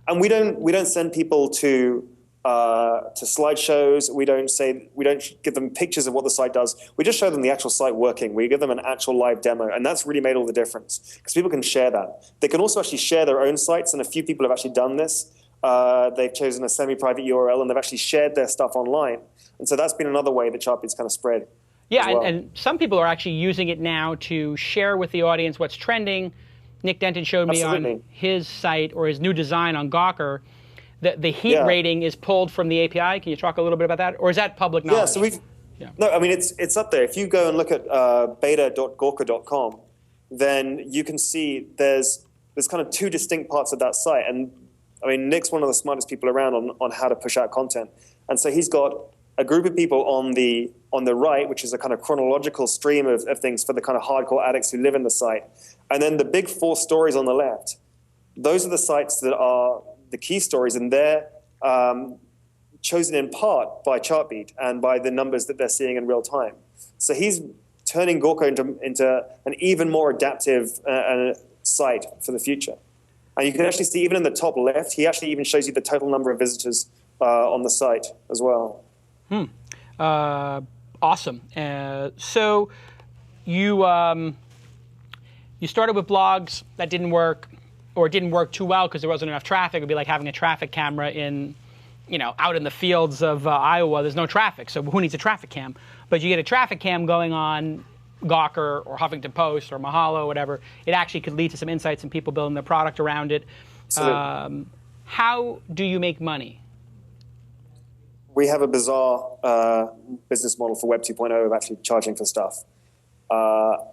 And we don't send people to slideshows. We don't give them pictures of what the site does. We just show them the actual site working. We give them an actual live demo, and that's really made all the difference because people can share that. They can also actually share their own sites, and a few people have actually done this. They've chosen a semi-private URL, and they've actually shared their stuff online. And so that's been another way that Chartbeat's kind of spread.
Yeah, and some people are actually using it now to share with the audience what's trending. Nick Denton showed me on his site, or his new design on Gawker, the heat rating is pulled from the API. Can you talk a little bit about that? Or is that public knowledge?
Yeah, so no, I mean, it's up there. If you go and look at beta.gawker.com, then you can see there's kind of two distinct parts of that site. And I mean, Nick's one of the smartest people around on how to push out content. And so he's got a group of people on the right, which is a kind of chronological stream of things for the kind of hardcore addicts who live in the site. And then the big 4 stories on the left, those are the sites that are the key stories, and they're chosen in part by Chartbeat and by the numbers that they're seeing in real time. So he's turning Gawker into an even more adaptive site for the future. And you can actually see, even in the top left, he actually even shows you the total number of visitors on the site as well.
Awesome. So you started with blogs. That didn't work, or it didn't work too well because there wasn't enough traffic. It would be like having a traffic camera out in the fields of Iowa. There's no traffic, so who needs a traffic cam? But you get a traffic cam going on Gawker or Huffington Post or Mahalo or whatever. It actually could lead to some insights and people building their product around it. How do you make money?
We have a bizarre business model for Web 2.0 of actually charging for stuff.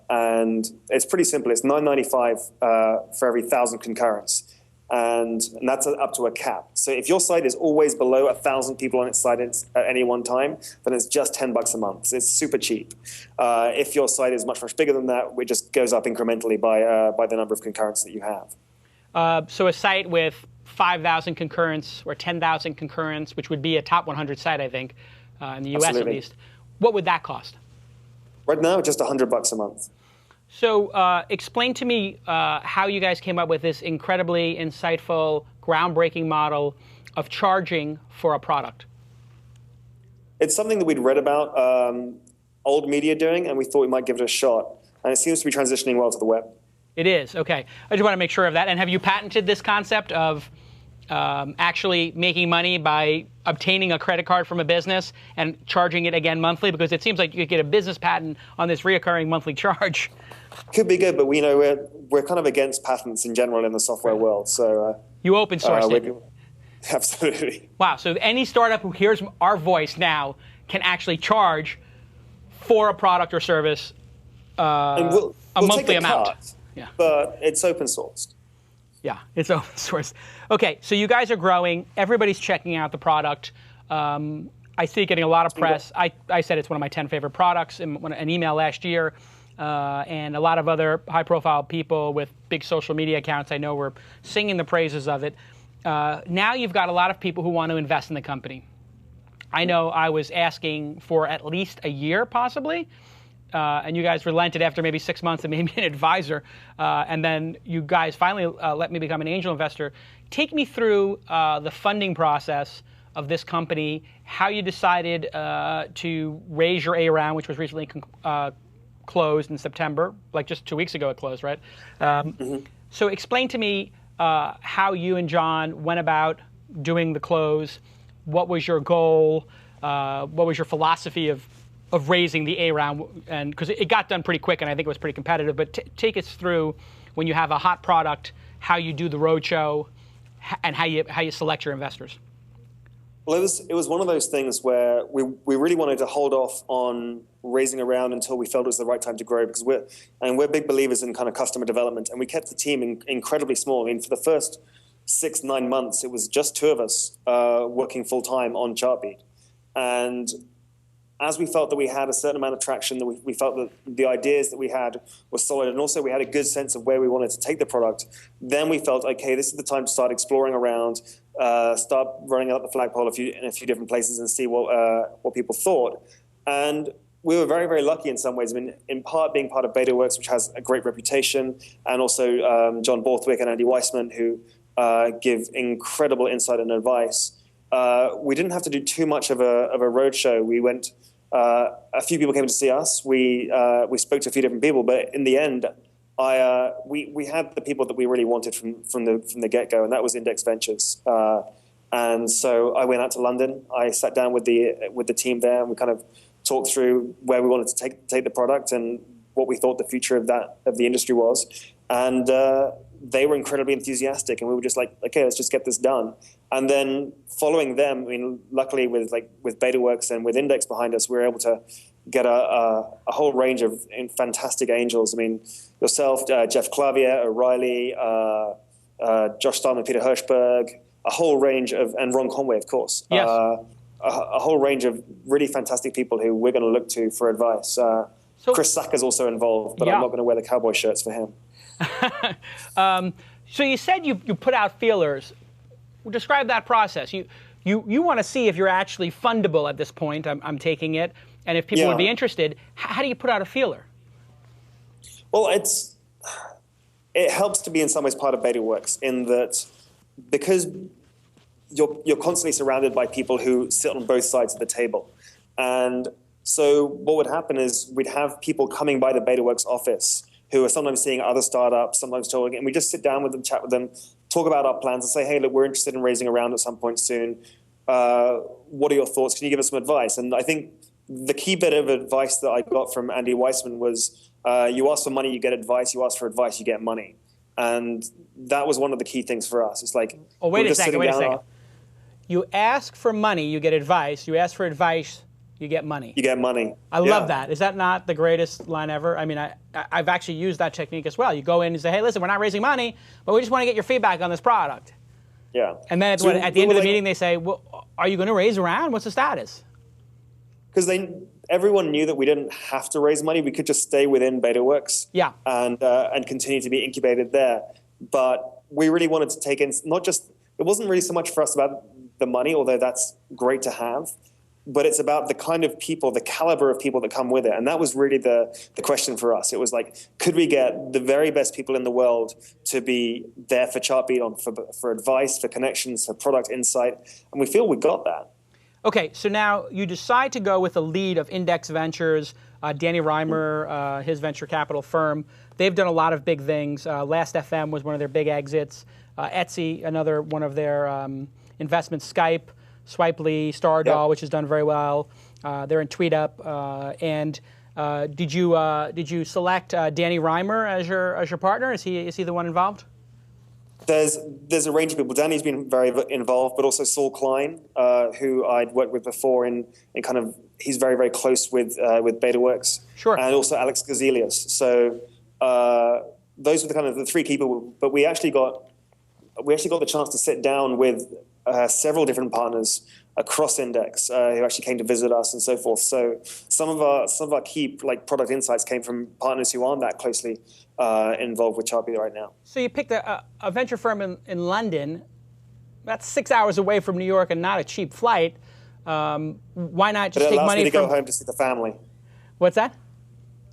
And it's pretty simple. It's $9.95 for every 1,000 concurrents. And that's up to a cap. So if your site is always below 1,000 people on its site at any one time, then it's just $10 a month. So it's super cheap. If your site is much, much bigger than that, it just goes up incrementally by the number of concurrents that you have.
So a site with 5,000 concurrents or 10,000 concurrents, which would be a top 100 site, I think, in the US at least, what would that cost?
Right now, just $100 a month.
So explain to me how you guys came up with this incredibly insightful, groundbreaking model of charging for a product.
It's something that we'd read about old media doing, and we thought we might give it a shot. And it seems to be transitioning well to the web.
It is, okay. I just want to make sure of that. And have you patented this concept of actually making money by obtaining a credit card from a business and charging it again monthly? Because it seems like you could get a business patent on this reoccurring monthly charge.
Could be good, but we're kind of against patents in general in the software world. So
you open source it.
Absolutely.
Wow. So any startup who hears our voice now can actually charge for a product or service a monthly amount.
Yeah. But it's open sourced.
Yeah, it's open source. Okay, so you guys are growing. Everybody's checking out the product. I see it getting a lot of press. I said it's one of my 10 favorite products in an email last year. And a lot of other high-profile people with big social media accounts I know were singing the praises of it. Now you've got a lot of people who want to invest in the company. I know I was asking for at least a year, possibly, and you guys relented after maybe 6 months and made me an advisor, and then you guys finally let me become an angel investor. Take me through the funding process of this company, how you decided to raise your A round, which was recently closed in September, like just 2 weeks ago it closed, right? So explain to me how you and John went about doing the close. What was your goal? What was your philosophy of raising the A round? And because it got done pretty quick, and I think it was pretty competitive. But take us through when you have a hot product, how you do the roadshow, and how you select your investors.
Well, it was one of those things where we really wanted to hold off on raising a round until we felt it was the right time to grow, because we're big believers in kind of customer development, and we kept the team incredibly small. I mean, for the first 6-9 months, it was just 2 of us working full time on Chartbeat, and as we felt that we had a certain amount of traction, that we felt that the ideas that we had were solid, and also we had a good sense of where we wanted to take the product, then we felt, okay, this is the time to start exploring around, start running out the flagpole in a few different places and see what people thought. And we were very, very lucky in some ways. I mean, in part being part of BetaWorks, which has a great reputation, and also John Borthwick and Andy Weissman, who give incredible insight and advice. We didn't have to do too much of a roadshow. We went. A few people came to see us. We spoke to a few different people, but in the end, we had the people that we really wanted from the get-go, and that was Index Ventures. And so I went out to London. I sat down with the team there, and we kind of talked through where we wanted to take the product and what we thought the future of the industry was. And they were incredibly enthusiastic, and we were just like, okay, let's just get this done. And then following them, I mean, luckily with BetaWorks and with Index behind us, we were able to get a whole range of fantastic angels. I mean, yourself, Jeff Clavier, O'Reilly, Josh Stallman, Peter Hirschberg, a whole range and Ron Conway, of course.
Yes.
A whole range of really fantastic people who we're going to look to for advice. So, Chris Sacker's also involved, but I'm not going to wear the cowboy shirts for him.
So you said you put out feelers. Describe that process. You want to see if you're actually fundable at this point. I'm taking it, and if people would be interested. How do you put out a feeler?
Well, it helps to be in some ways part of BetaWorks in that because you're constantly surrounded by people who sit on both sides of the table, and so what would happen is we'd have people coming by the BetaWorks office who are sometimes seeing other startups, sometimes talking, and we just sit down with them, chat with them, talk about our plans and say, hey, look, we're interested in raising a round at some point soon. What are your thoughts? Can you give us some advice? And I think the key bit of advice that I got from Andy Weissman was, you ask for money, you get advice. You ask for advice, you get money. And that was one of the key things for us. It's like,
oh, wait a second. You ask for money, you get advice. You ask for advice, you get money.
You get money.
I love that. Is that not the greatest line ever? I mean, I've actually used that technique as well. You go in and say, hey, listen, we're not raising money, but we just want to get your feedback on this product.
Yeah.
And then at the end of the meeting, they say, well, are you going to raise a round? What's the status?
Because everyone knew that we didn't have to raise money. We could just stay within BetaWorks and continue to be incubated there. But we really wanted to take in not just, it wasn't really so much for us about the money, although that's great to have, but it's about the kind of people, the caliber of people that come with it. And that was really the question for us. It was like, could we get the very best people in the world to be there for Chartbeat, for advice, for connections, for product insight? And we feel we got that.
Okay, so now you decide to go with a lead of Index Ventures, Danny Reimer, his venture capital firm. They've done a lot of big things. Last FM was one of their big exits. Etsy, another one of their investments. Skype, Swipely, Stardoll, which has done very well. They're in TweetUp. And did you select Danny Reimer as your partner? Is he the one involved?
There's a range of people. Danny's been very involved, but also Saul Klein, who I'd worked with before, in kind of he's very, very close with BetaWorks.
Sure.
And also Alex Gazelius. So those were the kind of the three key people. But we actually got the chance to sit down with several different partners across Index who actually came to visit us and so forth. So some of our key product insights came from partners who aren't that closely involved with Chartbeat right now.
So you picked a venture firm in London. That's 6 hours away from New York and not a cheap flight. Why not just take money from...
It allows me to go home to see the family.
What's that?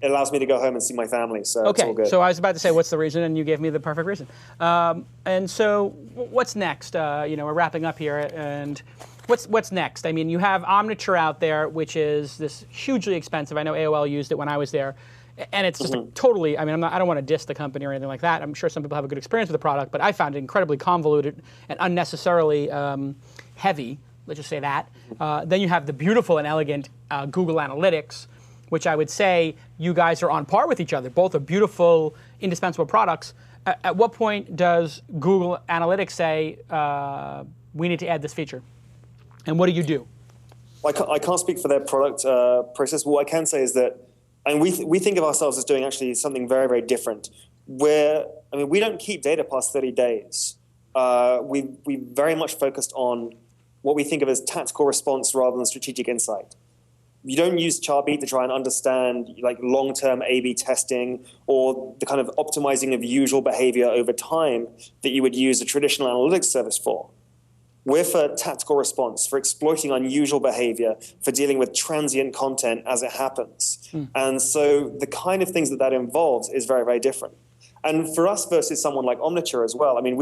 it allows me to go home and see my family. So it's all
Okay,
good.
so I was about to say, what's the reason? And you gave me the perfect reason. And so what's next? We're wrapping up here, and what's next? I mean, you have Omniture out there, which is this hugely expensive. I know AOL used it when I was there. And it's just totally, I mean, I don't want to diss the company or anything like that. I'm sure some people have a good experience with the product, but I found it incredibly convoluted and unnecessarily heavy, let's just say that. Then you have the beautiful and elegant Google Analytics, which I would say you guys are on par with each other. Both are beautiful, indispensable products. At what point does Google Analytics say, we need to add this feature? And what do you do?
I can't speak for their product process. What I can say is that, and we think of ourselves as doing actually something very, very different. We don't keep data past 30 days. We very much focused on what we think of as tactical response rather than strategic insight. You don't use Chartbeat to try and understand like long-term A/B testing or the kind of optimizing of usual behavior over time that you would use a traditional analytics service for. We're for tactical response, for exploiting unusual behavior, for dealing with transient content as it happens. And so the kind of things that involves is very, very different. And for us versus someone like Omniture as well, I mean,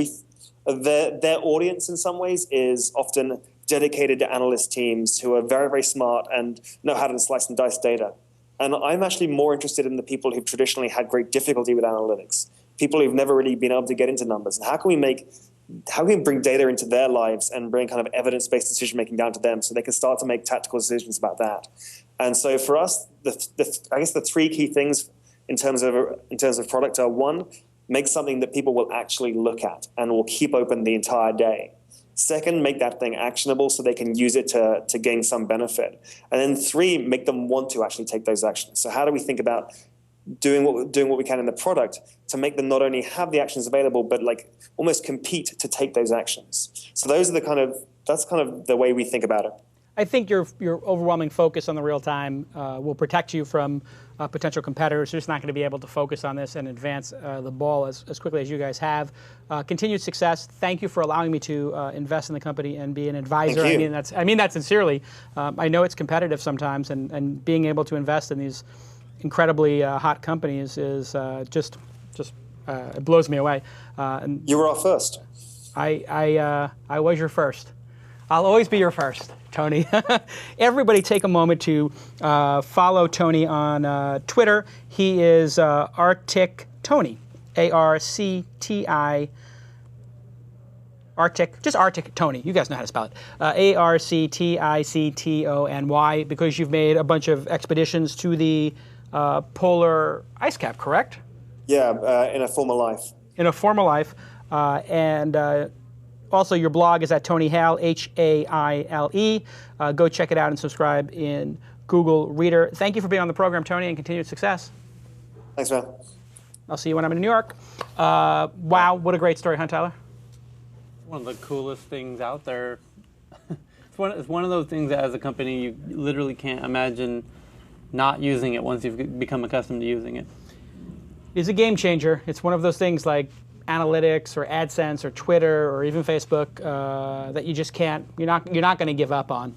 their audience in some ways is often dedicated to analyst teams who are very, very smart and know how to slice and dice data. And I'm actually more interested in the people who've traditionally had great difficulty with analytics, people who've never really been able to get into numbers. And how can we bring data into their lives and bring kind of evidence-based decision-making down to them so they can start to make tactical decisions about that? And so for us, I guess the three key things in terms of product are: one, make something that people will actually look at and will keep open the entire day. Second, make that thing actionable so they can use it to gain some benefit. And then three, make them want to actually take those actions. So how do we think about doing what we can in the product to make them not only have the actions available, but like almost compete to take those actions? So that's kind of the way we think about it.
I think your overwhelming focus on the real time will protect you from potential competitors who are just not going to be able to focus on this and advance the ball as quickly as you guys have. Continued success. Thank you for allowing me to invest in the company and be an advisor.
Thank you.
I mean that sincerely. I know it's competitive sometimes, and being able to invest in these incredibly hot companies is just it blows me away. And
You were our first.
I was your first. I'll always be your first, Tony. Everybody take a moment to follow Tony on Twitter. He is Arctic Tony, ARCTI, Arctic, just Arctic Tony. You guys know how to spell it. ARCTICTONY, because you've made a bunch of expeditions to the polar ice cap, correct?
Yeah, in a former life.
In a former life. Also, your blog is at Tony Haile, Haile. Go check it out and subscribe in Google Reader. Thank you for being on the program, Tony, and continued success.
Thanks, man.
I'll see you when I'm in New York. Wow, what a great story, huh, Tyler?
One of the coolest things out there. It's one of those things that as a company you literally can't imagine not using it once you've become accustomed to using it.
It's a game changer. It's one of those things like analytics or AdSense or Twitter or even Facebook that you just can't, you're not going to give up on.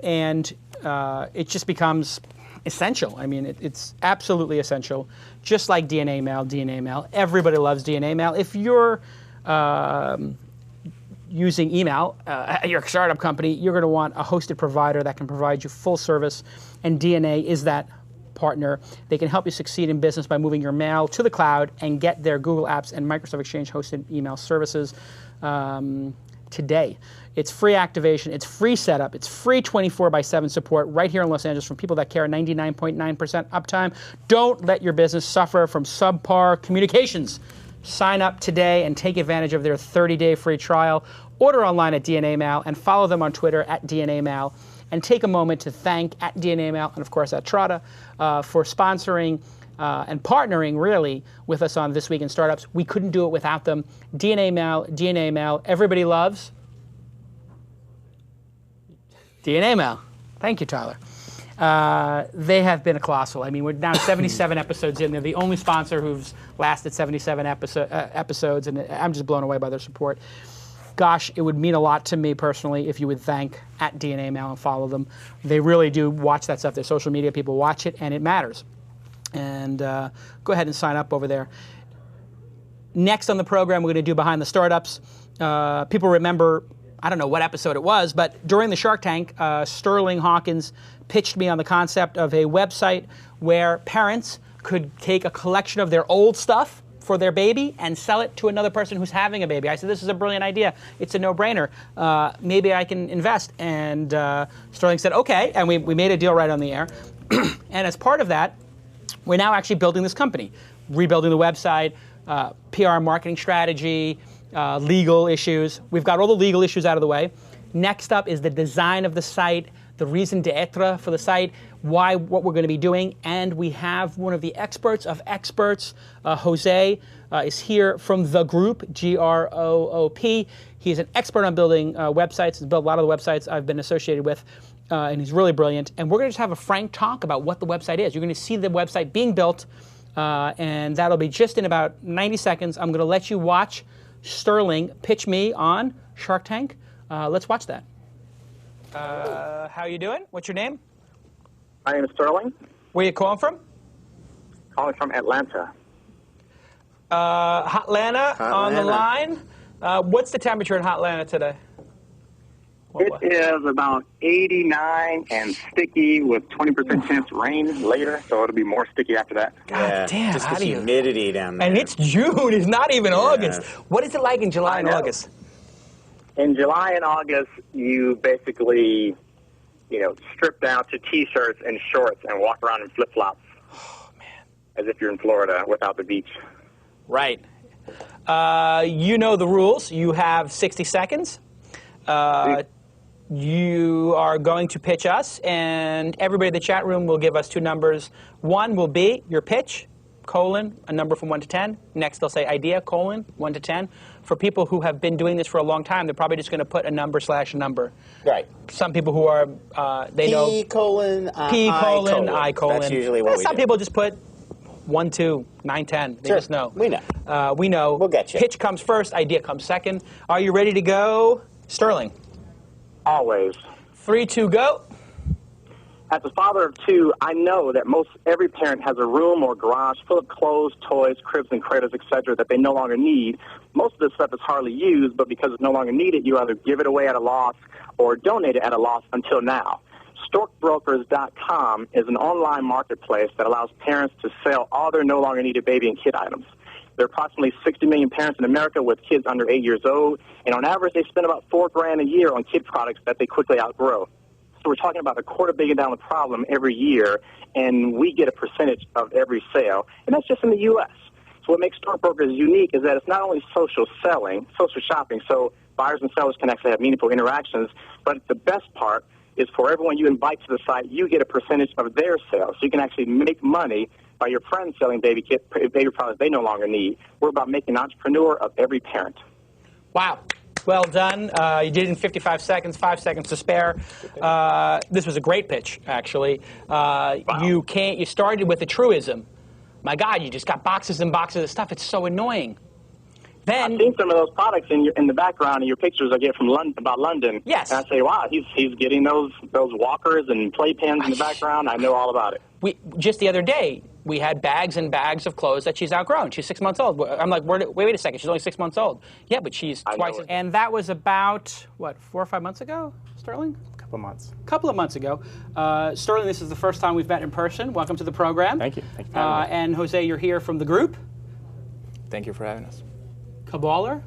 It just becomes essential. I mean, it's absolutely essential. Just like DNA Mail. Everybody loves DNA Mail. If you're using email at your startup company, you're going to want a hosted provider that can provide you full service, and DNA is that partner. They can help you succeed in business by moving your mail to the cloud and get their Google Apps and Microsoft Exchange hosted email services today. It's free activation, it's free setup, it's free 24/7 support right here in Los Angeles from people that care. 99.9% uptime. Don't let your business suffer from subpar communications. Sign up today and take advantage of their 30-day free trial. Order online at DNA Mail and follow them on Twitter at DNA Mail. And take a moment to thank at DNA Mail and, of course, at Trada for sponsoring and partnering, really, with us on This Week in Startups. We couldn't do it without them. DNA Mail, everybody loves DNA Mail. Thank you, Tyler. They have been a colossal. I mean, we're now 77 episodes in. They're the only sponsor who's lasted 77 episodes, and I'm just blown away by their support. Gosh, it would mean a lot to me personally if you would thank at DNA Mail and follow them. They really do watch that stuff. Their social media people watch it, and it matters. And go ahead and sign up over there. Next on the program, we're going to do Behind the Startups. People remember, I don't know what episode it was, but during the Shark Tank, Sterling Hawkins pitched me on the concept of a website where parents could take a collection of their old stuff for their baby and sell it to another person who's having a baby. I said, this is a brilliant idea. It's a no-brainer. Maybe I can invest. And Sterling said, okay. And we made a deal right on the air. And as part of that, we're now actually building this company, rebuilding the website, PR marketing strategy, legal issues. We've got all the legal issues out of the way. Next up is the design of the site, the raison d'etre for the site, what we're going to be doing. And we have one of the experts of experts, Jose, is here from the group, GROOP. He's an expert on building websites. He's built a lot of the websites I've been associated with. And he's really brilliant. And we're going to just have a frank talk about what the website is. You're going to see the website being built, and that'll be just in about 90 seconds. I'm going to let you watch Sterling pitch me on Shark Tank. Let's watch that. How you doing? What's your name?
My name is Sterling.
Where you calling from?
Calling from Atlanta.
Hotlanta on the line. What's the temperature in Hotlanta today?
It is about 89 and sticky with 20% chance of rain later, so it'll be more sticky after that.
God damn,
just
how
the
do you...
humidity down there.
And it's June. It's not even August. What is it like in July and August?
In July and August, you basically, strip down to T-shirts and shorts and walk around in flip-flops.
Oh, man.
As if you're in Florida without the beach.
Right. You know the rules. You have 60 seconds. You are going to pitch us, and everybody in the chat room will give us two numbers. One will be your pitch, colon, a number from 1 to 10. Next, they'll say idea, colon, 1 to 10. For people who have been doing this for a long time, they're probably just going to put a number/number.
Right.
Some people who are, they know.
P colon,
I colon.
That's usually what we
Some
do.
people just put 1, 2, 9, 10. They just know.
We know.
We know.
We'll get you.
Pitch comes first, idea comes second. Are you ready to go, Sterling?
Always.
3, 2, go.
As a father of two, I know that most every parent has a room or garage full of clothes, toys, cribs, and cradles, etc., that they no longer need. Most of this stuff is hardly used, but because it's no longer needed, you either give it away at a loss or donate it at a loss until now. StockBrokers.com is an online marketplace that allows parents to sell all their no longer needed baby and kid items. There are approximately 60 million parents in America with kids under 8 years old, and on average, they spend about $4,000 a year on kid products that they quickly outgrow. So we're talking about a $250 million problem every year, and we get a percentage of every sale, and that's just in the U.S. So what makes Stockbrokers unique is that it's not only social selling, social shopping, so buyers and sellers can actually have meaningful interactions, but the best part is for everyone you invite to the site, you get a percentage of their sales. So you can actually make money by your friends selling baby products they no longer need. We're about making an entrepreneur of every parent.
Wow. Well done. You did it in 55 seconds, 5 seconds to spare. This was a great pitch, actually.
Wow.
You started with a truism. My God, you just got boxes and boxes of stuff. It's so annoying. Then,
I've seen some of those products in the background in your pictures I get from London.
Yes.
And I say, wow, he's getting those walkers and playpens in the background. I know all about it.
Just the other day, we had bags and bags of clothes that she's outgrown. She's 6 months old. I'm like, wait a second. She's only 6 months old. Yeah, but she's twice. And that was about, 4 or 5 months ago, Sterling? Couple of months ago. Sterling, this is the first time we've met in person. Welcome to the program.
Thank you. Thank you for having me.
And Jose, you're here from the group.
Thank you for having us.
Caballer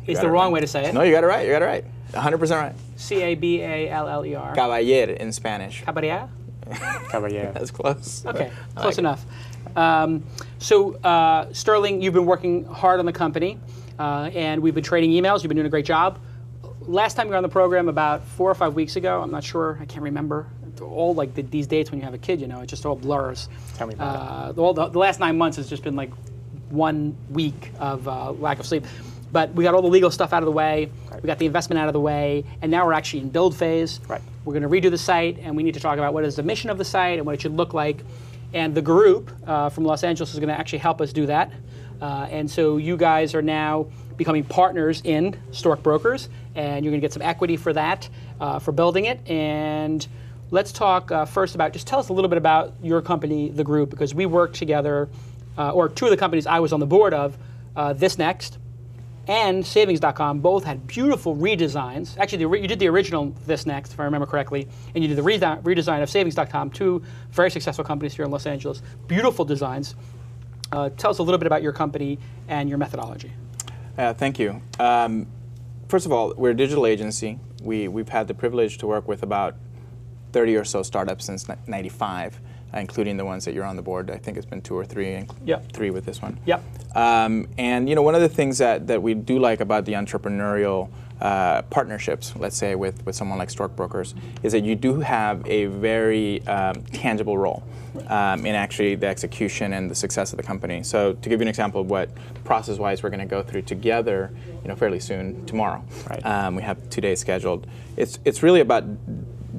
is the wrong way to say it.
No, you got it right. You got it right. 100% right.
Caballer.
Caballero in Spanish.
Caballero?
Caballero. That's close.
Okay, close enough. So, Sterling, you've been working hard on the company, and we've been trading emails. You've been doing a great job. Last time you were on the program about 4 or 5 weeks ago, I'm not sure, I can't remember. All like these dates when you have a kid, it just all blurs.
Tell me about
the last 9 months has just been like 1 week of lack of sleep. But we got all the legal stuff out of the way, right. We got the investment out of the way, and now we're actually in build phase.
Right.
We're going to redo the site, and we need to talk about what is the mission of the site and what it should look like. And the group from Los Angeles is going to actually help us do that. And so you guys are now becoming partners in StockBrokers, and you're going to get some equity for that, for building it. And let's talk first about, just tell us a little bit about your company, The Group, because we worked together, or two of the companies I was on the board of, This Next and Savings.com, both had beautiful redesigns. Actually, you did the original This Next, if I remember correctly, and you did the redesign of Savings.com, two very successful companies here in Los Angeles. Beautiful designs. Tell us a little bit about your company and your methodology.
Thank you. First of all, we're a digital agency. We've had the privilege to work with about 30 or so startups since '95, including the ones that you're on the board. I think it's been 2 or 3, and
Yep.
3 with this one.
Yep.
And one of the things that we do like about the entrepreneurial partnerships, let's say with someone like StockBrokers, is that you do have a very tangible role in actually the execution and the success of the company. So to give you an example of what process-wise we're going to go through together, fairly soon, tomorrow.
Right.
We have 2 days scheduled. It's really about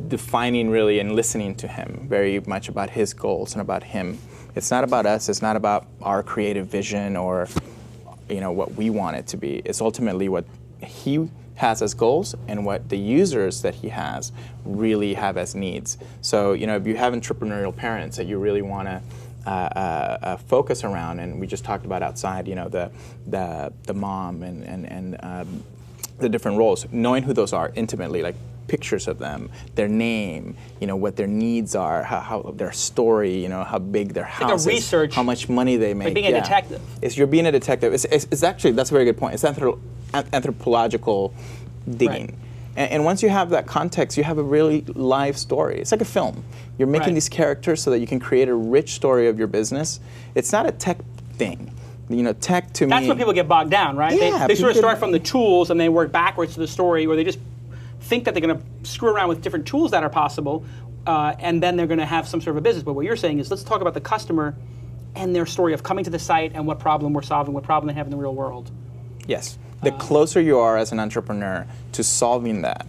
defining really and listening to him, very much about his goals and about him. It's not about us, it's not about our creative vision or what we want it to be. It's ultimately what he has as goals and what the users that he has really have as needs. So if you have entrepreneurial parents that you really want to focus around, and we just talked about outside, the mom and the different roles, knowing who those are intimately, like pictures of them, their name, what their needs are, how their story, how big their house
like a research,
is, how much money they make.
Like being a detective.
You're being a detective. It's actually, that's a very good point. It's anthropological digging. Right. And once you have that context, you have a really live story. It's like a film. You're making these characters so that you can create a rich story of your business. It's not a tech thing. Tech to me...
That's when people get bogged down, right?
Yeah,
they sort of start from the tools and they work backwards to the story, or they just think that they're going to screw around with different tools that are possible, and then they're going to have some sort of a business. But what you're saying is, let's talk about the customer and their story of coming to the site and what problem we're solving, what problem they have in the real world.
Yes. The closer you are as an entrepreneur to solving that,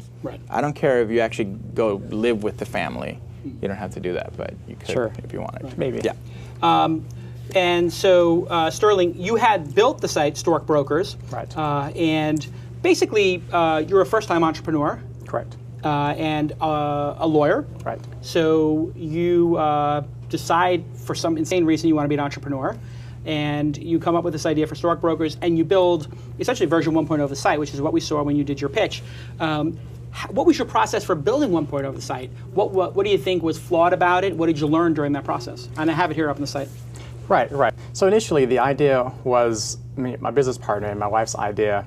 I don't care if you actually go live with the family. You don't have to do that, but you could if you wanted.
Maybe.
Yeah.
And so, Sterling, you had built the site StockBrokers.
Right.
And basically, you're a first-time entrepreneur.
Correct.
And a lawyer.
Right.
So you decide for some insane reason you want to be an entrepreneur, and you come up with this idea for StockBrokers, and you build essentially version 1.0 of the site, which is what we saw when you did your pitch. What was your process for building 1.0 of the site? What do you think was flawed about it? What did you learn during that process? And I have it here up on the site.
Right. So initially, the idea was my business partner and my wife's idea.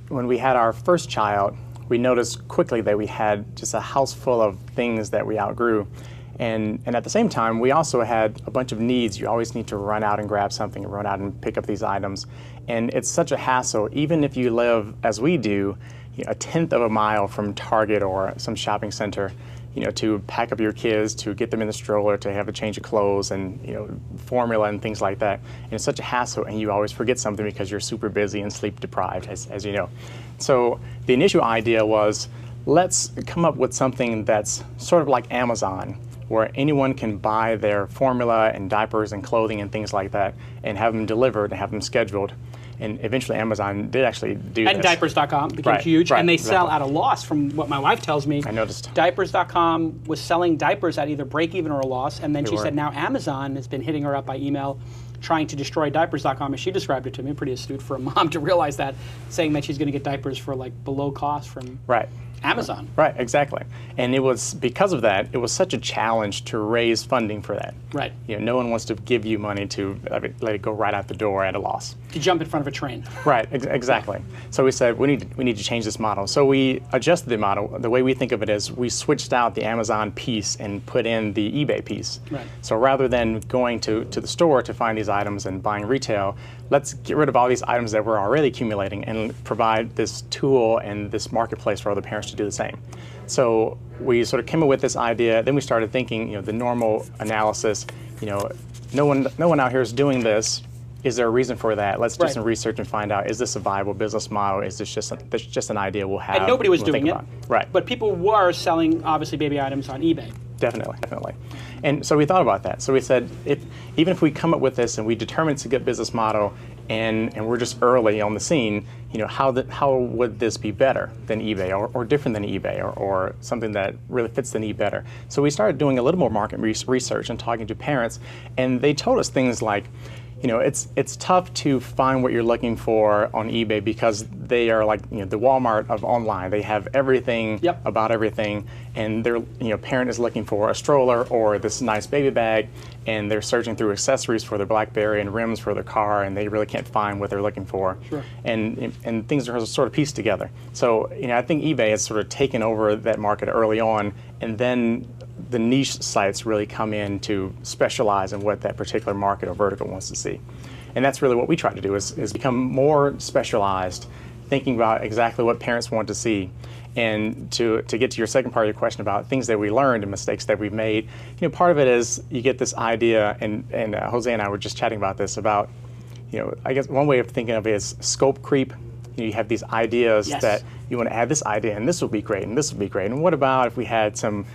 When we had our first child, we noticed quickly that we had just a house full of things that we outgrew. And at the same time, we also had a bunch of needs. You always need to run out and grab something, run out and pick up these items. And it's such a hassle, even if you live, as we do, a 1/10 of a mile from Target or some shopping center, to pack up your kids, to get them in the stroller, to have a change of clothes and, formula and things like that. And it's such a hassle, and you always forget something because you're super busy and sleep deprived, as you know. So the initial idea was, let's come up with something that's sort of like Amazon, where anyone can buy their formula and diapers and clothing and things like that and have them delivered and have them scheduled. And eventually Amazon did actually do this.
And Diapers.com became huge, and they sell at a loss from what my wife tells me.
I noticed.
Diapers.com was selling diapers at either break even or a loss, and then she said now Amazon has been hitting her up by email trying to destroy Diapers.com, as she described it to me, pretty astute for a mom to realize that, saying that she's going to get diapers for like below cost from Amazon.
Right, exactly. And it was, because of that, it was such a challenge to raise funding for that.
Right.
No one wants to give you money to let it go right out the door at a loss.
To jump in front of a train.
Right, exactly. So we said, we need to change this model. So we adjusted the model. The way we think of it is, we switched out the Amazon piece and put in the eBay piece.
Right.
So rather than going to the store to find these items and buying retail, let's get rid of all these items that we're already accumulating and provide this tool and this marketplace for other parents to do the same. So we sort of came up with this idea. Then we started thinking, the normal analysis. No one out here is doing this. Is there a reason for that? Let's do some research and find out, is this a viable business model? Is this just an idea we'll have?
And nobody was doing it.
Right.
But people were selling, obviously, baby items on eBay.
Definitely. And so we thought about that. So we said, even if we come up with this and we determine it's a good business model, and we're just early on the scene, how would this be better than eBay or different than eBay or something that really fits the need better? So we started doing a little more market research and talking to parents, and they told us things like, it's tough to find what you're looking for on eBay because they are like the Walmart of online. They have everything about everything, and their parent is looking for a stroller or this nice baby bag, and they're searching through accessories for their BlackBerry and rims for their car, and they really can't find what they're looking for. Sure. And things are sort of pieced together. So I think eBay has sort of taken over that market early on, and then the niche sites really come in to specialize in what that particular market or vertical wants to see. And that's really what we try to do is become more specialized, thinking about exactly what parents want to see. And to get to your second part of your question about things that we learned and mistakes that we've made, part of it is you get this idea, and Jose and I were just chatting about this, about, I guess one way of thinking of it is scope creep. You have these ideas that you want to add this idea, and this would be great, and this would be great. And what about if we had some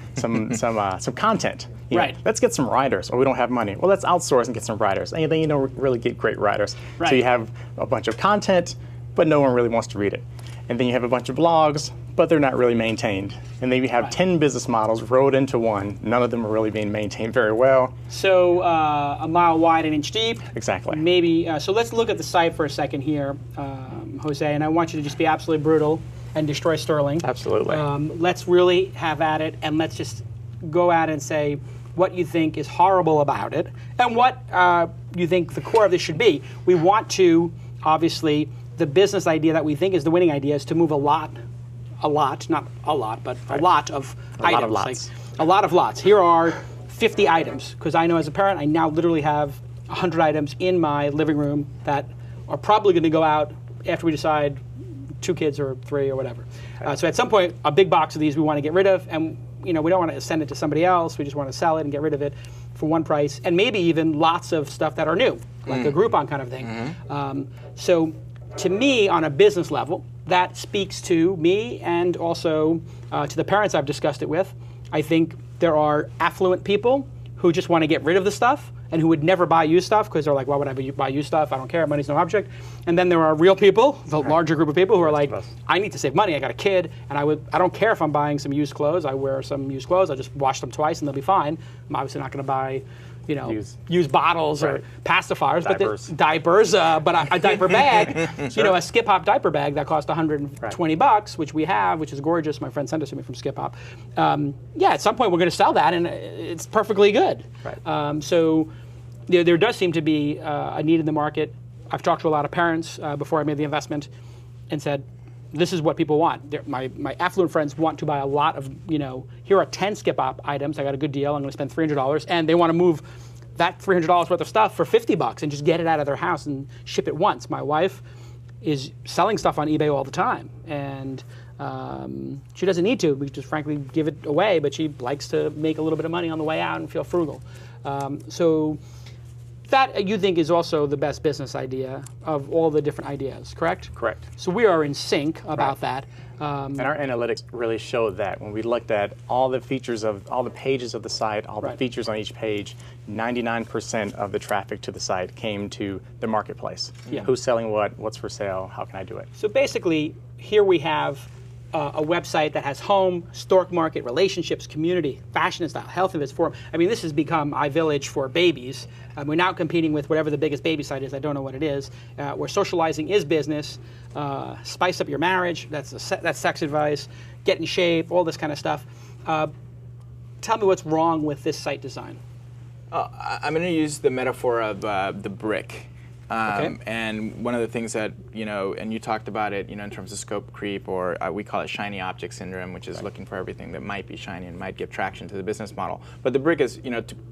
content? Right. Let's get some writers. Or we don't have money. Well, let's outsource and get some writers. And then you don't really get great writers. Right. So you have a bunch of content, but no one really wants to read it. And then you have a bunch of blogs, but they're not really maintained. And then you have 10 business models rolled into one. None of them are really being maintained very well.
So a mile wide, an inch deep.
Exactly.
Maybe. So let's look at the site for a second here, Jose. And I want you to just be absolutely brutal and destroy Sterling.
Absolutely.
Let's really have at it, and let's just go at it and say what you think is horrible about it and what you think the core of this should be. We want to, obviously, the business idea that we think is the winning idea is to move a lot, not a lot, but a lot of items.
Lot of lots.
Like a lot of lots. Here are 50 items, because I know as a parent, I now literally have 100 items in my living room that are probably going to go out after we decide 2 kids or 3 or whatever. Okay. So at some point, a big box of these we want to get rid of, and we don't want to send it to somebody else. We just want to sell it and get rid of it for one price, and maybe even lots of stuff that are new, like a Groupon kind of thing. Mm-hmm. So to me, on a business level, that speaks to me and also to the parents I've discussed it with. I think there are affluent people who just want to get rid of the stuff and who would never buy used stuff because they're like, why would I buy used stuff? I don't care. Money's no object. And then there are real people, the larger group of people who are like, I need to save money. I got a kid, and I don't care if I'm buying some used clothes. I wear some used clothes. I just wash them twice and they'll be fine. I'm obviously not going to buy used bottles or pacifiers, diapers, but a diaper bag, a Skip Hop diaper bag that cost $120, which we have, which is gorgeous. My friend sent it to me from Skip Hop. At some point we're going to sell that, and it's perfectly good. Right. So there does seem to be a need in the market. I've talked to a lot of parents before I made the investment and said, this is what people want. My affluent friends want to buy a lot of, here are 10 Skip Hop items. I got a good deal. I'm going to spend $300. And they want to move that $300 worth of stuff for $50 and just get it out of their house and ship it once. My wife is selling stuff on eBay all the time. And she doesn't need to. We just frankly give it away. But she likes to make a little bit of money on the way out and feel frugal. So that you think is also the best business idea of all the different ideas, correct?
Correct.
So we are in sync about that.
And our analytics really showed that when we looked at all the features of all the pages of the site, all the features on each page, 99% of the traffic to the site came to the marketplace. Yeah. Who's selling what? What's for sale? How can I do it?
So basically, here we have a website that has home, stock market, relationships, community, fashion and style, health and fitness forum. I mean, this has become iVillage for babies. We're now competing with whatever the biggest baby site is. I don't know what it is. Where socializing is business. Spice up your marriage. That's sex advice. Get in shape. All this kind of stuff. Tell me what's wrong with this site design.
I'm going to use the metaphor of the brick. And one of the things that, and you talked about it, in terms of scope creep, or we call it shiny object syndrome, which is looking for everything that might be shiny and might give traction to the business model. But the brick is,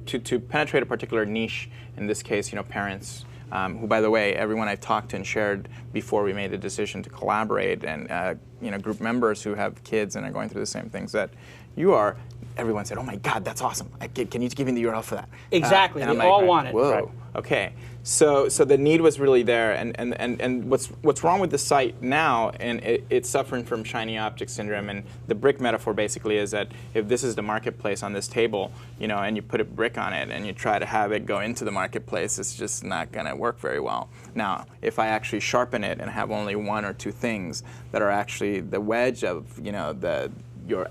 to penetrate a particular niche, in this case, parents, who, by the way, everyone I talked to and shared before we made the decision to collaborate, and group members who have kids and are going through the same things that you are, everyone said, oh my God, that's awesome. Can you give me the URL for that?
Exactly.
And
They
I'm
all want it.
Whoa.
Right.
Okay. So the need was really there, and what's wrong with the site now, and it's suffering from shiny object syndrome. And the brick metaphor basically is that if this is the marketplace on this table, and you put a brick on it, and you try to have it go into the marketplace, it's just not going to work very well. Now, if I actually sharpen it and have only one or two things that are actually the wedge of your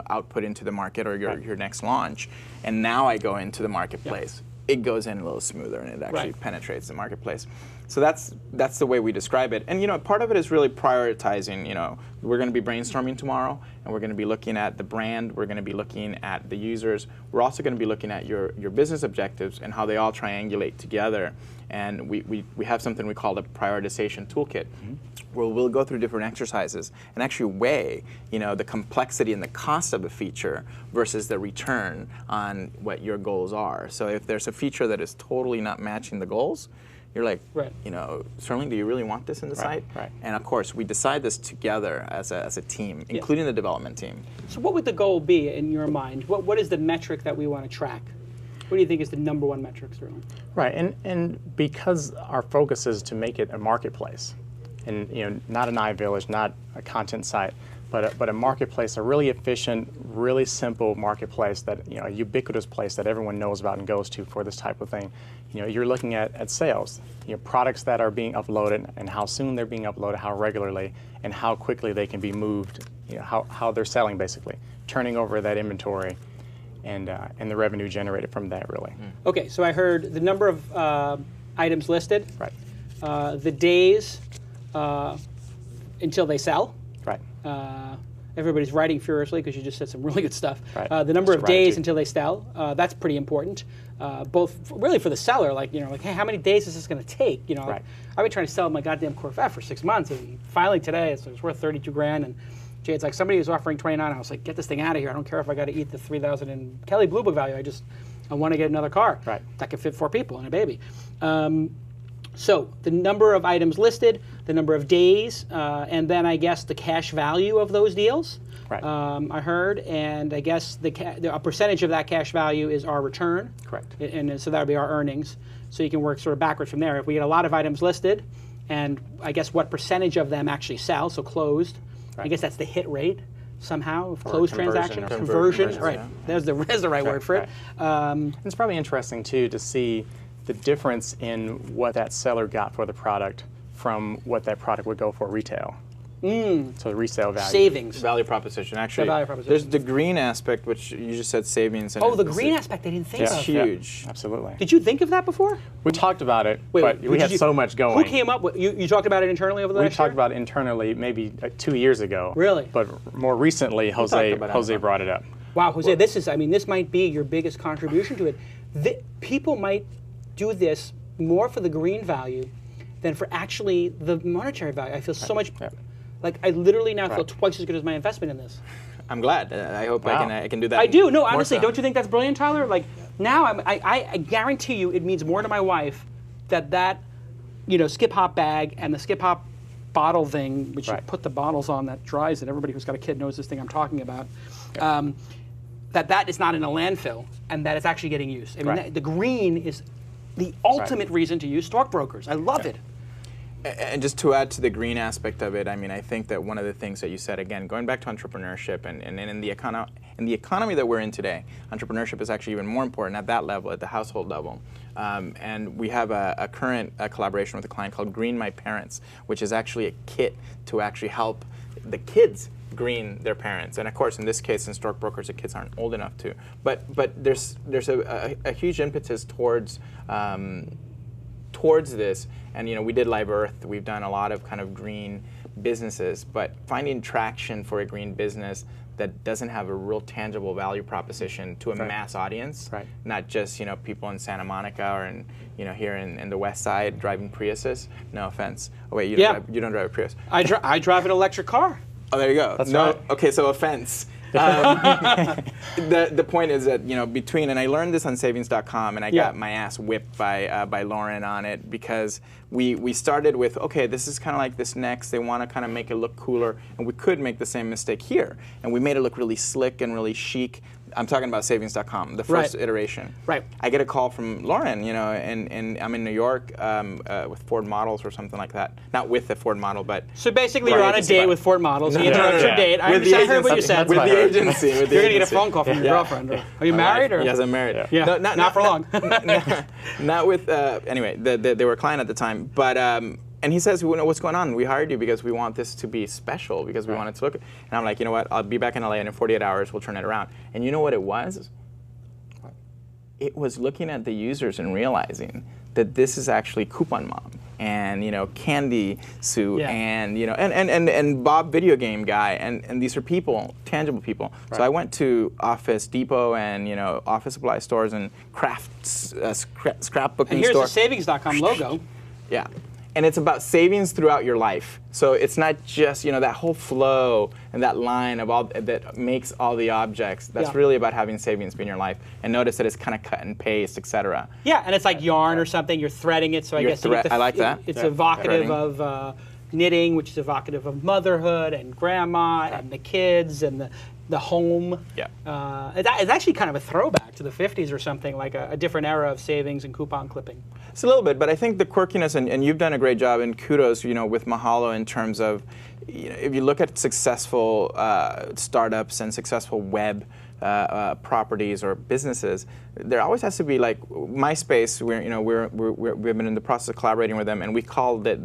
output into the market or your next launch, and now I go into the marketplace. It goes in a little smoother and it actually penetrates the marketplace. So that's the way we describe it. And part of it is really prioritizing. We're going to be brainstorming tomorrow, and we're going to be looking at the brand. We're going to be looking at the users. We're also going to be looking at your business objectives and how they all triangulate together. And we have something we call the prioritization toolkit, where we'll go through different exercises and actually weigh, the complexity and the cost of a feature versus the return on what your goals are. So if there's a feature that is totally not matching the goals, you're like, Sterling, do you really want this in the site? Right. And of course, we decide this together as a team, including the development team.
So what would the goal be in your mind? What is the metric that we want to track? What do you think is the number one metric, Sterling?
Right, and because our focus is to make it a marketplace, and not an iVillage, not a content site, but a marketplace, a really efficient, really simple marketplace that a ubiquitous place that everyone knows about and goes to for this type of thing. You're looking at sales, products that are being uploaded and how soon they're being uploaded, how regularly, and how quickly they can be moved. How they're selling basically, turning over that inventory, and the revenue generated from that really.
Okay, so I heard the number of items listed, the days until they sell.
Right.
Everybody's writing furiously because you just said some really good stuff. Right. The number of days until they sell, that's pretty important. Both really for the seller, like hey, how many days is this going to take? I've been trying to sell my goddamn Corvette for 6 months, and finally today it's worth 32 grand. And Jade's like, somebody was offering 29. I was like, get this thing out of here. I don't care if I got to eat the 3,000 in Kelly Blue Book value. I want to get another car that can fit 4 people and a baby. So the number of items listed, the number of days, and then I guess the cash value of those deals. Right. I heard, and I guess a percentage of that cash value is our return. Correct. And so that would be our earnings. So you can work sort of backwards from there. If we get a lot of items listed, and I guess what percentage of them actually sell, so closed. I guess that's the hit rate somehow of closed transactions. Conversion. Right. Yeah. There's the right word for it.
It's probably interesting too to see the difference in what that seller got for the product from what that product would go for retail. So the resale value.
Savings.
Value proposition. Actually,
value proposition.
There's the green aspect, which you just said savings. And
the green aspect I didn't think of.
It's huge.
Yeah, absolutely.
Did you think of that before?
We talked about it, but we had so much going.
Who came up with you talked about it internally over the last year?
We talked about it internally maybe 2 years ago.
Really?
But more recently, Jose brought it up.
Wow, Jose, this might be your biggest contribution to it. People might do this more for the green value than for actually the monetary value. I feel so much, like I literally now feel twice as good as my investment in this.
I'm glad. I hope I can do that.
I do. No, honestly, don't you think that's brilliant, Tyler? Like now, I guarantee you, it means more to my wife that skip hop bag and the skip hop bottle thing, which you put the bottles on that dries it. Everybody who's got a kid knows this thing I'm talking about. That is not in a landfill and that it's actually getting used. I mean, the green is the ultimate reason to use StockBrokers. I love it.
And just to add to the green aspect of it, I mean, I think that one of the things that you said, again, going back to entrepreneurship and in the economy that we're in today, entrepreneurship is actually even more important at that level, at the household level. And we have a current collaboration with a client called Green My Parents, which is actually a kit to actually help the kids green their parents. And of course, in this case, in StockBrokers, the kids aren't old enough to. But there's a huge impetus towards this, and we did Live Earth. We've done a lot of kind of green businesses, but finding traction for a green business that doesn't have a real tangible value proposition to a mass audience, not just people in Santa Monica or here in the West Side driving Priuses. No offense. Oh wait, you don't drive a Prius.
I drive an electric car.
Oh, there you go.
That's right.
Okay, so offense. The point is that, and I learned this on savings.com, and I got my ass whipped by Lauren on it, because we started with, okay, this is kind of like this next. They want to kind of make it look cooler, and we could make the same mistake here. And we made it look really slick and really chic. I'm talking about savings.com, the first iteration.
Right.
I get a call from Lauren, and I'm in New York with Ford models or something like that. Not with the Ford model, but...
So basically you're on a date with Ford models. You interrupt your date. I heard what you said.
With the agency.
You're going to get a phone call from your girlfriend. Are you married? Or?
Yes, I'm married.
Yeah. No, not for long.
Not with... Anyway, they were a client at the time, but... And he says, what's going on? We hired you because we want this to be special, because we want it to look... And I'm like, you know what? I'll be back in LA, and in 48 hours, we'll turn it around. And you know what it was? It was looking at the users and realizing that this is actually Coupon Mom and, Candy Sue and, and Bob Video Game Guy. And these are people, tangible people. Right. So I went to Office Depot and, office supply stores and scrapbooking stores.
And here's the savings.com logo.
Yeah. And it's about savings throughout your life. So it's not just, that whole flow and that line of all that makes all the objects. That's really about having savings be in your life. And notice that it's kind of cut and paste, etc.
Yeah, and it's like yarn or something. You're threading it, so I guess
I like that.
It's evocative of knitting, which is evocative of motherhood and grandma and the kids and the home.
Yeah.
It's actually kind of a throwback to the 50s or something, like a different era of savings and coupon clipping.
It's a little bit, but I think the quirkiness, and you've done a great job, and kudos, with Mahalo in terms of, if you look at successful startups and successful web properties or businesses, there always has to be, like MySpace. We've been in the process of collaborating with them, and we called it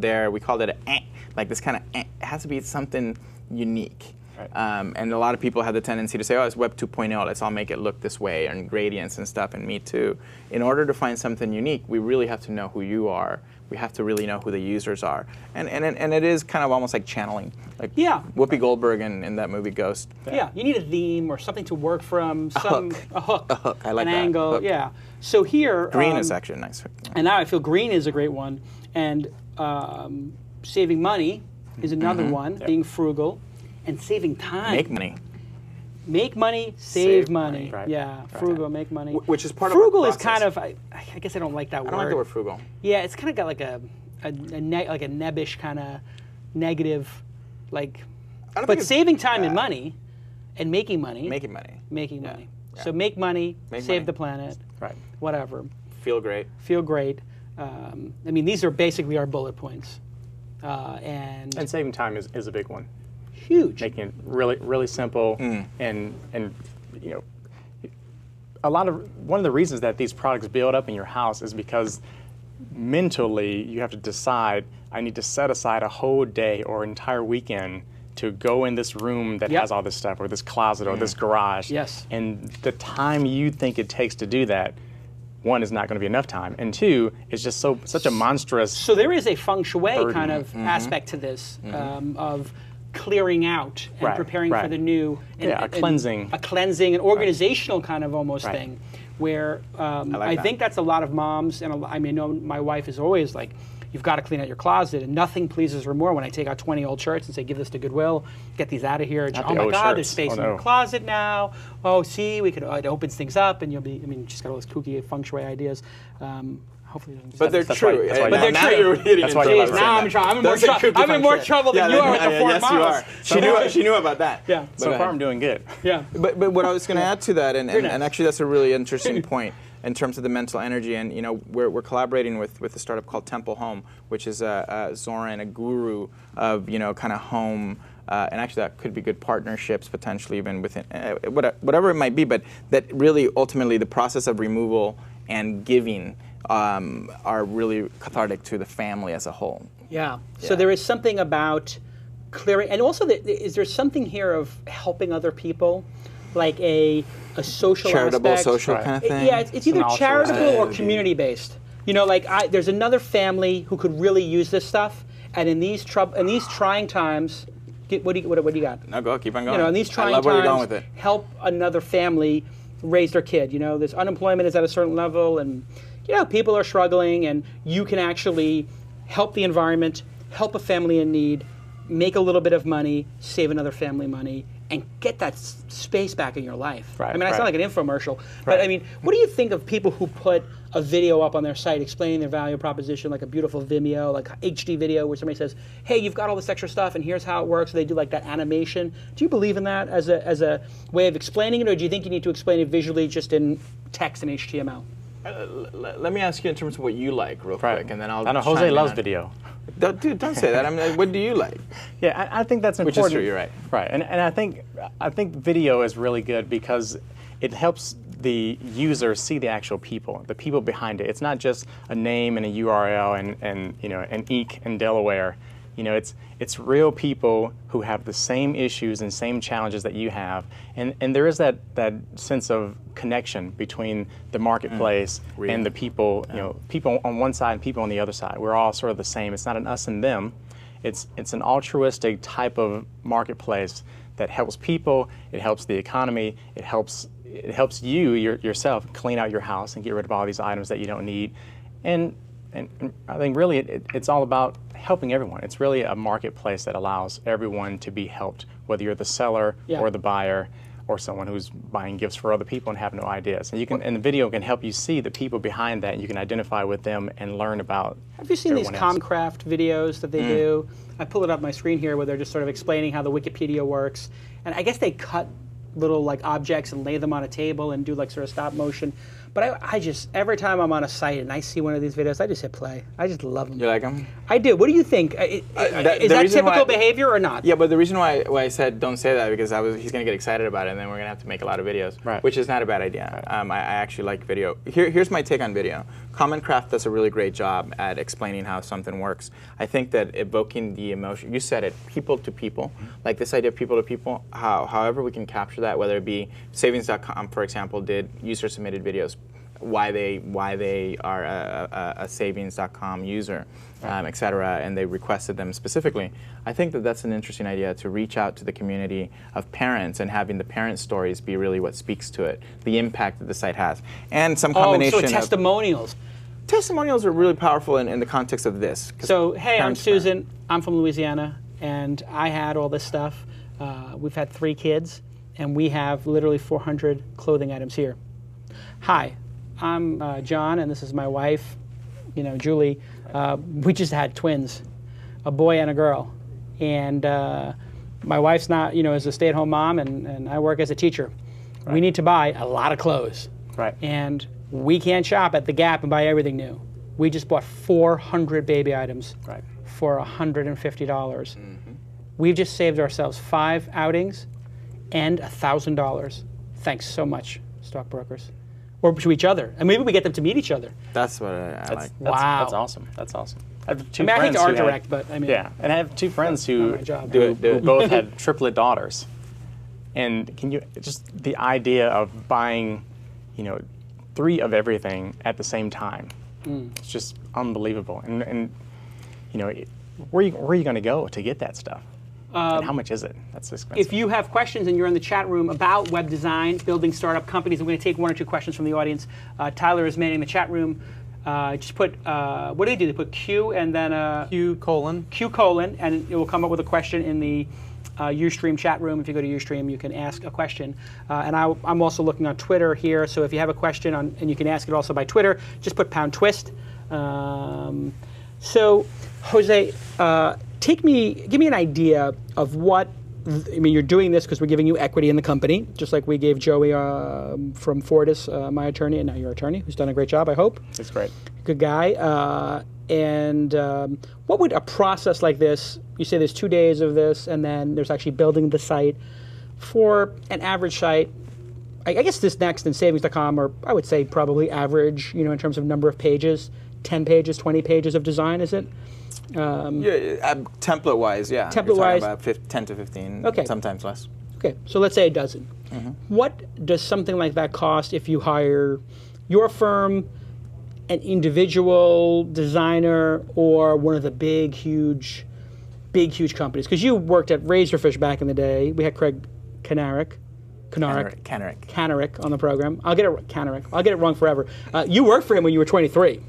like this kind of. It has to be something unique. Right. And a lot of people have the tendency to say, oh, it's Web 2.0, let's all make it look this way, and gradients and stuff, and me too. In order to find something unique, we really have to know who you are. We have to really know who the users are. And it is kind of almost like channeling. Like Whoopi Goldberg in that movie Ghost.
Yeah, you need a theme or something to work from,
a hook, I like
an
that.
Angle,
hook.
Yeah. So here...
Green is actually a nice hook.
And now I feel green is a great one. And saving money is another one, being frugal. And saving time.
Make money.
Make money, save money.
Right.
Yeah, frugal, make money.
Which is part
frugal
of
Frugal is kind of, I guess I don't like that word.
I don't like the word frugal.
Yeah, it's kind of got like a nebbish kind of negative, like, but saving time and money and making money.
Making money.
Making money. Yeah. So make money, save the planet, whatever.
Feel great.
Feel great. I mean, these are basically our bullet points. And
saving time is a big one.
Huge.
Making it really, really simple, and one of the reasons that these products build up in your house is because mentally you have to decide, I need to set aside a whole day or entire weekend to go in this room that has all this stuff, or this closet, or this garage.
Yes.
And the time you think it takes to do that, one, is not going to be enough time, and two, it's just such a monstrous.
So there is a feng shui
burden.
kind of aspect to this of clearing out and preparing for the new.
A cleansing.
A cleansing, an organizational kind of almost thing, where I think that's a lot of moms, and I know my wife is always like, you've got to clean out your closet, and nothing pleases her more when I take out 20 old shirts and say, give this to Goodwill, get these out of here. And oh my God, there's space in your closet now. Oh, see, it opens things up, and she's got all these kooky feng shui ideas. Hopefully,
but they're true.
But they're true. Now I'm in more trouble than you are with the Ford models.
She knew about that.
Yeah.
So far, I'm doing good.
Yeah.
But what I was going to add to that, and actually that's a really interesting point in terms of the mental energy, and we're collaborating with a startup called Temple Home, which is Zoran, a guru of kind of home. And actually, that could be good partnerships potentially, even within whatever it might be. But that really, ultimately, the process of removal and giving are really cathartic to the family as a whole.
Yeah. So there is something about clearing, and also is there something here of helping other people, like a social
charitable,
aspect?
social kind of thing.
Yeah, it's either charitable or community based. There's another family who could really use this stuff, and in these trying times. What do you got?
No, go. Keep on going.
In these trying
I love where you're going
times,
with it.
Help another family raise their kid. This unemployment is at a certain level, and people are struggling, and you can actually help the environment, help a family in need, make a little bit of money, save another family money, and get that space back in your life.
Right,
I mean, I sound
right.
like an infomercial, but I mean, what do you think of people who put a video up on their site explaining their value proposition, like a beautiful Vimeo, like HD video, where somebody says, "Hey, you've got all this extra stuff, and here's how it works." They do like that animation. Do you believe in that as a way of explaining it, or do you think you need to explain it visually, just in text and HTML?
Let me ask you in terms of what you like, real quick, and then I'll.
I know
chime
Jose
in
loves
on-
video.
Dude, don't say that. I mean, what do you like?
Yeah, I think that's
Which
important.
is true. You're right.
Right, and I think video is really good because it helps the user see the actual people, the people behind it. It's not just a name and a URL and an Inc. in Delaware. It's real people who have the same issues and same challenges that you have, and there is that sense of connection between the marketplace and the people. People on one side and people on the other side. We're all sort of the same. It's not an us and them. It's an altruistic type of marketplace that helps people. It helps the economy. It helps you yourself clean out your house and get rid of all these items that you don't need, and I think really it's all about helping everyone. It's really a marketplace that allows everyone to be helped, whether you're the seller or the buyer or someone who's buying gifts for other people and have no ideas. And the video can help you see the people behind that, and you can identify with them and learn about.
Have you seen these
everyone else.
Comcraft videos that they do? I pull it up my screen here where they're just sort of explaining how the Wikipedia works. And I guess they cut little like objects and lay them on a table and do like sort of stop motion. But I just, every time I'm on a site and I see one of these videos, I just hit play. I just love them.
You like them?
I do. What do you think? Is that typical behavior or not?
Yeah, but the reason why I said don't say that because he's going to get excited about it, and then we're going to have to make a lot of videos, which is not a bad idea. I actually like video. Here's my take on video. Commoncraft does a really great job at explaining how something works. I think that evoking the emotion, you said it, people to people, like this idea of people to people, however we can capture that, whether it be savings.com, for example, did user-submitted videos, why they are a savings.com user, et cetera, and they requested them specifically. I think that that's an interesting idea to reach out to the community of parents and having the parent stories be really what speaks to it, the impact that the site has, and some combination
so testimonials.
Testimonials are really powerful in the context of this.
So, hey, I'm Susan. I'm from Louisiana, and I had all this stuff. We've had 3 kids, and we have literally 400 clothing items here. Hi, I'm John, and this is my wife, Julie. We just had twins, a boy and a girl. And my wife's not, is a stay-at-home mom, and I work as a teacher. Right. We need to buy a lot of clothes.
Right.
And we can't shop at the Gap and buy everything new. We just bought 400 baby items for $150. We've just saved ourselves 5 outings and $1,000. Thanks so much, stockbrokers. Or to each other. And maybe we get them to meet each other.
That's what I like.
Wow.
That's awesome. That's awesome. I have 2
I hate
friends
to art
who
direct, but I mean.
Yeah, and I have 2 friends who
do
both had triplet daughters. And can you, just the idea of buying, 3 of everything at the same time. It's just unbelievable. And where are you going to go to get that stuff? And how much is it? That's expensive.
If you have questions and you're in the chat room about web design, building startup companies, I'm going to take 1 or 2 questions from the audience. Tyler is manning the chat room. Just put, what do? They put Q and then
Q colon,
and it will come up with a question in the Ustream chat room. If you go to Ustream, you can ask a question. And I'm also looking on Twitter here, so if you have a question, and you can ask it also by Twitter, just put #twist. So, Jose, give me an idea of what, you're doing this because we're giving you equity in the company, just like we gave Joey from Fortis, my attorney, and now your attorney, who's done a great job, I hope.
That's great.
Good guy. And what would a process like this, you say there's 2 days of this, and then there's actually building the site, for an average site, I guess this next in savings.com, or I would say probably average, in terms of number of pages, 10 pages, 20 pages of design, is it?
Template-wise, yeah.
Template-wise,
about 10 to 15, sometimes less.
Okay, so let's say a dozen. What does something like that cost if you hire your firm, an individual designer, or one of the big, huge companies? Because you worked at Razorfish back in the day. We had Craig Canarick on the program. I'll get it wrong forever. You worked for him when you were 23.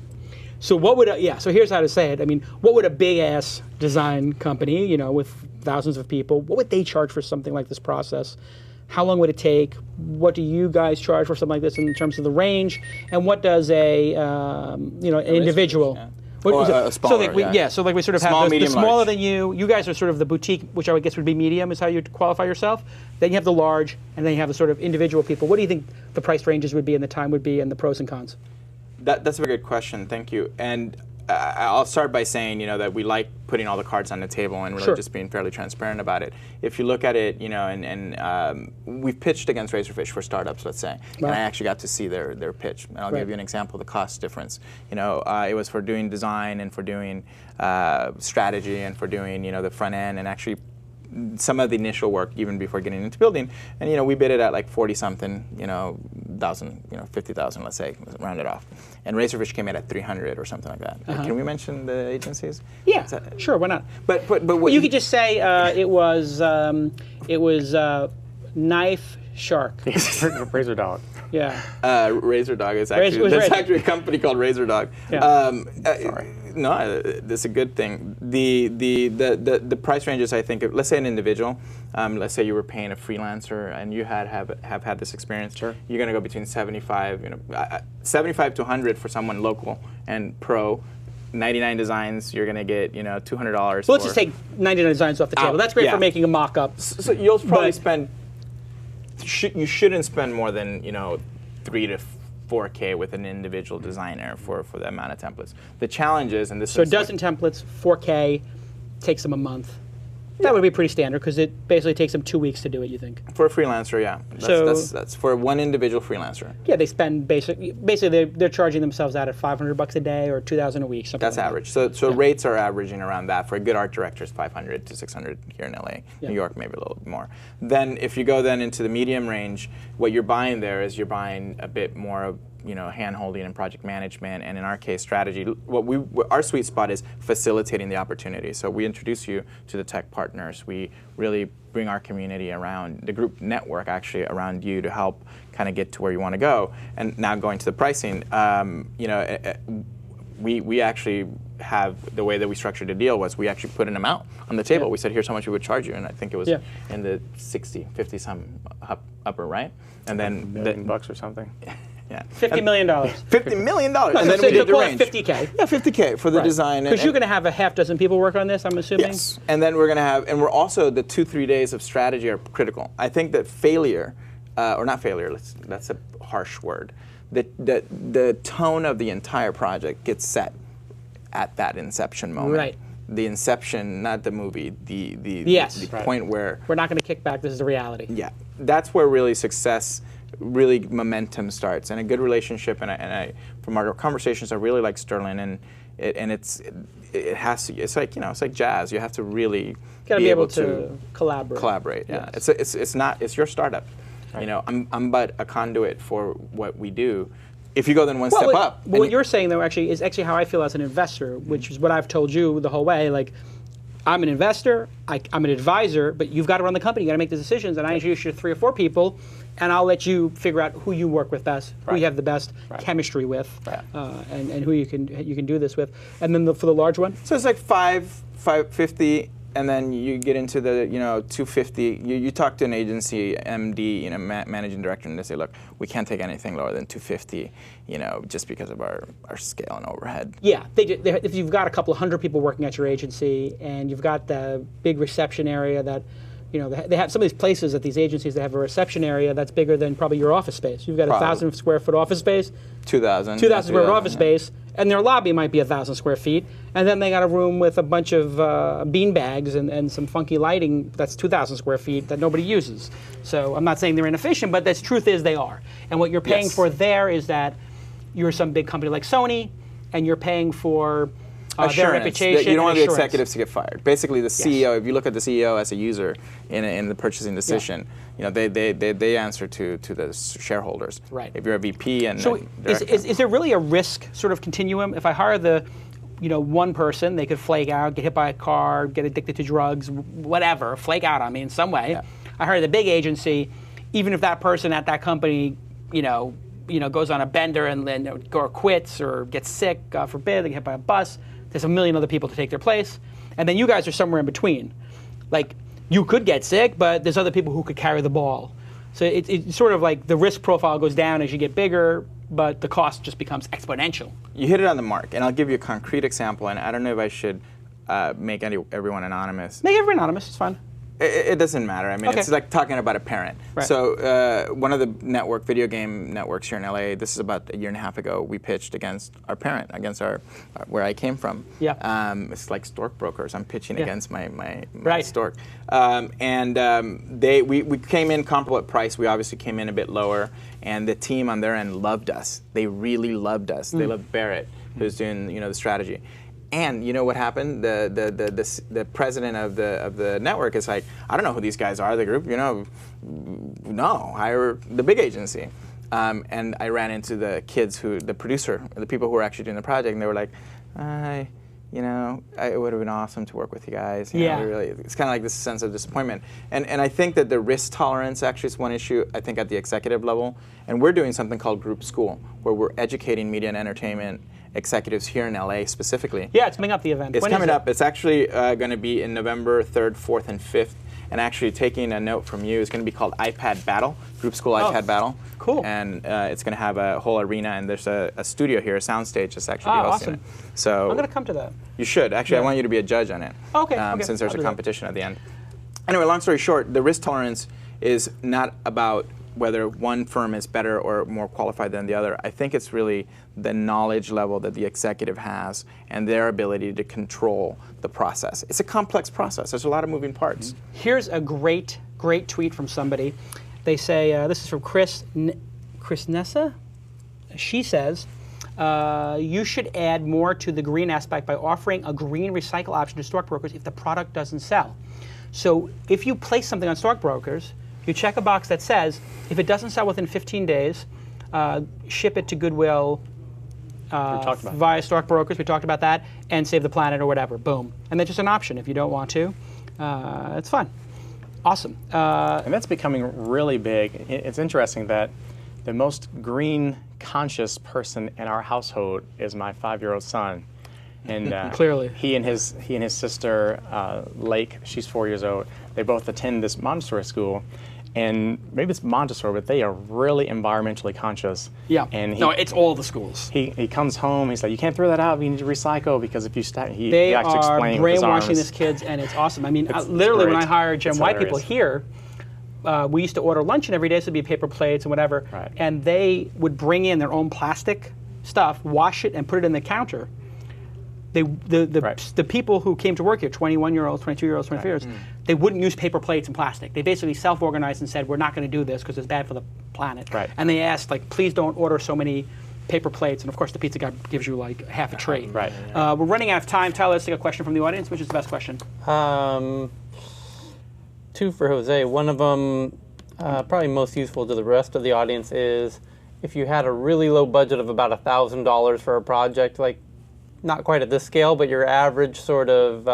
So what would so here's how to say it. I mean, what would a big ass design company, with thousands of people, what would they charge for something like this process? How long would it take? What do you guys charge for something like this in terms of the range? And what does an individual?
Yeah.
So
smaller,
we sort of
Small,
have the
medium,
smaller
large.
than you. You guys are sort of the boutique, which I would guess would be medium, is how you qualify yourself. Then you have the large, and then you have the sort of individual people. What do you think the price ranges would be, and the time would be, and the pros and cons?
That's a very good question. Thank you. And I'll start by saying, that we like putting all the cards on the table and really just being fairly transparent about it. If you look at it, and we've pitched against Razorfish for startups, let's say, and I actually got to see their pitch. And I'll give you an example of the cost difference. It was for doing design and for doing strategy and for doing, the front end and actually some of the initial work even before getting into building. And we bid it at like 40-something, thousand, 50,000, let's say, round it off. And Razorfish came in at 300 or something like that. Can we mention the agencies?
Yeah, sure, why not?
But what
you could just say it was Knife Shark.
Razor Dog.
Yeah.
Razor Dog is actually actually a company called Razor Dog.
Yeah.
Sorry. No, that's a good thing. The price ranges, I think, let's say an individual, let's say you were paying a freelancer and you have had this experience. Sure. You're going to go between 75 to 100 for someone local and pro. 99 designs, you're going to get $200.
Well, let's just take 99 designs off the table. That's great for making a mock-up.
So you'll probably spend. You shouldn't spend more than 3 to 4K with an individual designer for the amount of templates. The challenge is, and this
so
is
a dozen templates, 4K, takes them a month. That would be pretty standard because it basically takes them 2 weeks to do it. You think?
For a freelancer, yeah. That's for one individual freelancer.
Yeah, they spend basically they're charging themselves out at $500 a day or $2,000 a week.
That's average. So rates are averaging around that. For a good art director, it's 500 to 600 here in LA. New York, maybe a little bit more. Then if you go then into the medium range, what you're buying there is you're buying a bit more of hand-holding and project management, and in our case, strategy. Our sweet spot is facilitating the opportunity. So we introduce you to the tech partners. We really bring our community around, the group network actually around you to help kind of get to where you want to go. And now going to the pricing, we actually have, the way that we structured the deal was we actually put an amount on the table. We said, here's how much we would charge you, and I think it was in the 60, 50 some upper, right? And then
$1 million or something.
Yeah.
$50 million.
$50 million.
No,
and then
so
we did the
call
range.
it $50K.
Yeah, $50K for the design.
Because you're going to have a half dozen people work on this, I'm assuming?
Yes. And then we're going to have, and we're also, the 2-3 days of strategy are critical. I think that failure, or not failure, that's a harsh word, the tone of the entire project gets set at that inception moment.
Right.
The inception, not the movie, the point where...
We're not going to kick back, this is the reality.
Yeah. That's where really success, really momentum starts, and a good relationship. And I from our conversations, I really like Sterling, and it has to. It's like jazz. You have to really
be able to collaborate.
Collaborate. Yeah.
Yes.
It's your startup. Right. I'm but a conduit for what we do. If you go then one step up.
What you're saying though is actually how I feel as an investor, which is what I've told you the whole way. Like, I'm an investor, I'm an advisor, but you've got to run the company. You got to make the decisions, and I introduce you to 3 or 4 people, and I'll let you figure out who you work with best, who you have the best chemistry with, and who you can do this with. And then for the large one,
so it's like 550, and then you get into the 250. You talk to an agency MD, managing director, and they say, look, we can't take anything lower than 250, just because of our scale and overhead.
Yeah, if you've got a couple of hundred people working at your agency, and you've got the big reception area that, they have some of these places at these agencies that have a reception area that's bigger than probably your office space. You've got 1,000 square foot office space,
2,000
square foot office space, and their lobby might be 1,000 square feet, and then they got a room with a bunch of bean bags and some funky lighting that's 2,000 square feet that nobody uses. So I'm not saying they're inefficient, but the truth is they are. And what you're paying for there is that you're some big company like Sony, and you're paying for their reputation.
You don't want the
assurance.
executives to get fired. Basically, the CEO. If you look at the CEO as a user in the purchasing decision, they answer to the shareholders.
Right.
If you're a VP and
so, is there really a risk sort of continuum? If I hire the one person, they could flake out, get hit by a car, get addicted to drugs, whatever, flake out on me in some way. Yeah. I hire the big agency, even if that person at that company, goes on a bender and then or quits or gets sick, God forbid, they get hit by a bus. There's a million other people to take their place, and then you guys are somewhere in between. Like you could get sick, but there's other people who could carry the ball. So it's sort of like the risk profile goes down as you get bigger, but the cost just becomes exponential.
You hit it on the mark, and I'll give you a concrete example. And I don't know if I should make everyone anonymous.
Make everyone anonymous. It's fine.
It doesn't matter. I mean,
Okay.
it's like talking about a parent.
Right.
So one of the video game networks here in LA, this is about a year and a half ago, we pitched against our parent, against our where I came from.
Yeah.
It's like StockBrokers. I'm pitching against my
Right.
Stork. We came in comparable at price. We obviously came in a bit lower, and the team on their end loved us. They really loved us. They loved Barrett, who's doing the strategy. And you know what happened? The president of the network is like, I don't know who these guys are. The group, no, hire the big agency. And I ran into the kids the producer, the people who were actually doing the project, and they were like, it would have been awesome to work with you guys. It's kind of like this sense of disappointment. And I think that the risk tolerance actually is one issue, I think, at the executive level. And we're doing something called Group School, where we're educating media and entertainment executives here in LA specifically.
Yeah, it's coming up, the event.
It's
When
coming
is it?
up. It's actually going to be in November 3rd, 4th, and 5th. And actually, taking a note from you, it's going to be called iPad Battle, Group School iPad Battle.
Cool.
And it's going to have a whole arena, and there's a studio here, a soundstage that's actually hosting
awesome.
it. So
I'm going to come to that.
you should. Actually, I want you to be a judge on it.
Okay.
Since there's
I'll
a
do that.
competition at the end. Anyway, long story short, the risk tolerance is not about whether one firm is better or more qualified than the other. I think it's really the knowledge level that the executive has and their ability to control the process. It's a complex process. There's a lot of moving parts.
Here's a great tweet from somebody. They say, this is from Chris Nessa. She says, you should add more to the green aspect by offering a green recycle option to stockbrokers if the product doesn't sell. So if you place something on stockbrokers, you check a box that says, if it doesn't sell within 15 days, ship it to Goodwill via stockbrokers. We talked about that, and Save the Planet or whatever. Boom. And that's just an option if you don't want to. It's fun. Awesome.
And that's becoming really big. It's interesting that the most green conscious person in our household is my 5-year-old son. And
Clearly.
he and his sister, Lake, she's 4 years old, they both attend this Montessori school. And maybe it's Montessori, but they are really environmentally conscious.
Yeah.
And
it's all the schools.
He comes home, he's like, you can't throw that out, we need to recycle, because if you start, he
They
actually
are
explained with his
brainwashing
arms.
these kids, and it's awesome. I mean,
It's
literally, when
great.
I hired Gen
It's
Y people
hilarious.
here, we used to order luncheon every day, so it'd be paper plates and whatever.
Right.
And they would bring in their own plastic stuff, wash it, and put it in the counter. The people who came to work here, 21-year-olds, 22-year-olds, 23-year-olds, they wouldn't use paper plates and plastic. They basically self-organized and said, we're not going to do this because it's bad for the planet.
Right.
And they asked, like, please don't order so many paper plates. And of course, the pizza guy gives you like half a tray.
Right.
We're running out of time. Tyler, let's take a question from the audience. Which is the best question?
Two for Jose. One of them, probably most useful to the rest of the audience, is if you had a really low budget of about $1,000 for a project, like not quite at this scale, but your average sort of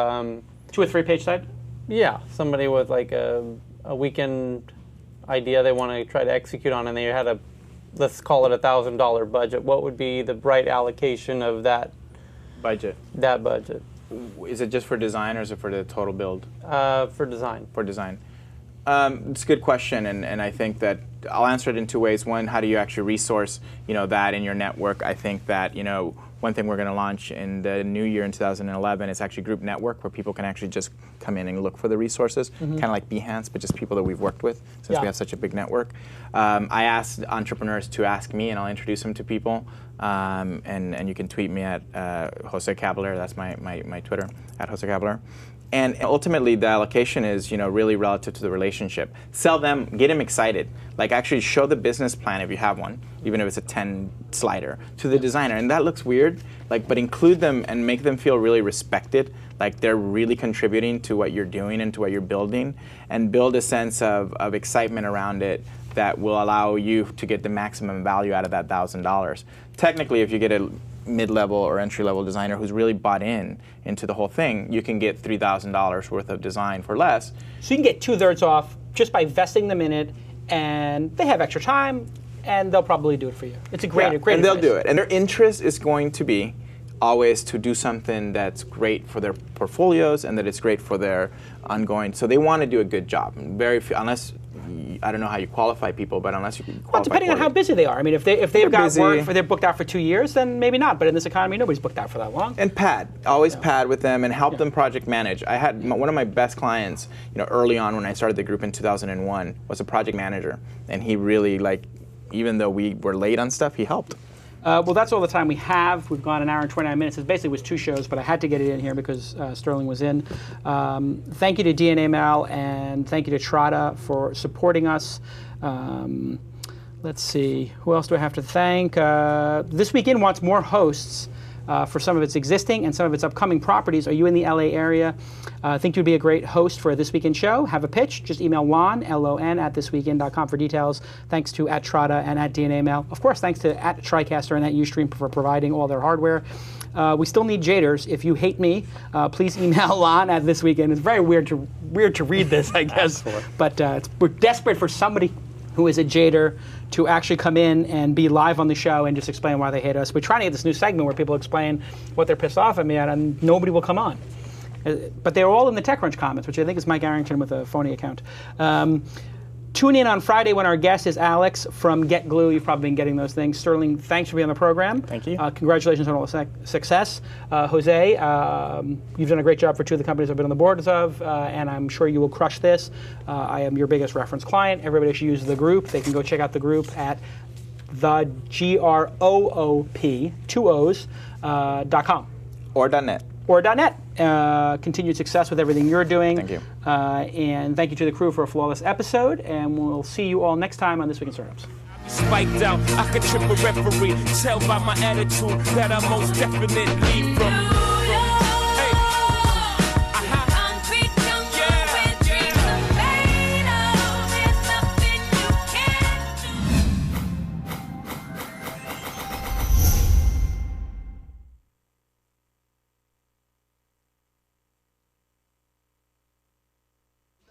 2 or 3 page site?
Yeah, somebody with like a weekend idea they want to try to execute on, and they had let's call it $1,000 budget. What would be the right allocation of that
Budget.
That budget
Is it just for design, or is it for the total build?
for design.
For design. It's a good question, and I think that I'll answer it in 2 ways. One, how do you actually resource that in your network? I think that one thing we're going to launch in the new year in 2011 is actually Group Network, where people can actually just come in and look for the resources, kind of like Behance, but just people that we've worked with since we have such a big network. I asked entrepreneurs to ask me, and I'll introduce them to people. And you can tweet me at Jose Caballero. That's my Twitter, at Jose Caballero. And ultimately, the allocation is, really relative to the relationship. Sell them, get them excited. Like, actually show the business plan if you have one, even if it's a 10 slider, to the designer. And that looks weird, but include them and make them feel really respected, like they're really contributing to what you're doing and to what you're building, and build a sense of excitement around it that will allow you to get the maximum value out of that $1,000. Technically, if you get a mid-level or entry-level designer who's really bought into the whole thing, you can get $3,000 worth of design for less.
So you can get 2/3 off just by vesting them in it, and they have extra time. and they'll probably do it for you. It's a great
and they'll
advice.
do it. And their interest is going to be always to do something that's great for their portfolios and that it's great for their ongoing. So they want to do a good job. Very few, unless I don't know how you qualify people, but unless you qualify.
Well, depending on how busy they are. I mean, if they've got
busy.
work they're booked out for 2 years, then maybe not. But in this economy, nobody's booked out for that long.
And always pad with them and help them project manage. I had one of my best clients, early on when I started the group in 2001, was a project manager, and he really even though we were late on stuff, he helped.
Well, that's all the time we have. We've gone an hour and 29 minutes. It basically was 2 shows, but I had to get it in here because Sterling was in. Thank you to DNA Mal and thank you to Trada for supporting us. Let's see, who else do I have to thank? This Weekend wants more hosts for some of its existing and some of its upcoming properties. Are you in the LA area? I think you'd be a great host for a This Weekend show. Have a pitch? Just email Lon, L-O-N, @thisweekend.com for details. Thanks to @Trada and @DNA Mail. Of course, thanks to @TriCaster and @Ustream for providing all their hardware. We still need jaders. If you hate me, please email Lon @thisweekend. It's very weird to read this, I guess. But we're desperate for somebody who is a jader to actually come in and be live on the show and just explain why they hate us. We're trying to get this new segment where people explain what they're pissed off at me at, and nobody will come on. But they're all in the TechCrunch comments, which I think is Mike Arrington with a phony account. Tune in on Friday when our guest is Alex from Get Glue. You've probably been getting those things. Sterling, thanks for being on the program.
Thank you.
Congratulations on all the success. Jose, you've done a great job for 2 of the companies I've been on the boards of, and I'm sure you will crush this. I am your biggest reference client. Everybody should use the group. They can go check out the group at the GROOP, 2 O's, .com.
Or .net.
Or .net. Continued success with everything you're doing.
Thank you.
And thank you to the crew for a flawless episode. And we'll see you all next time on This Week in Startups.
Spiked out, I could trip a referee. Tell by my attitude that I most definitely from.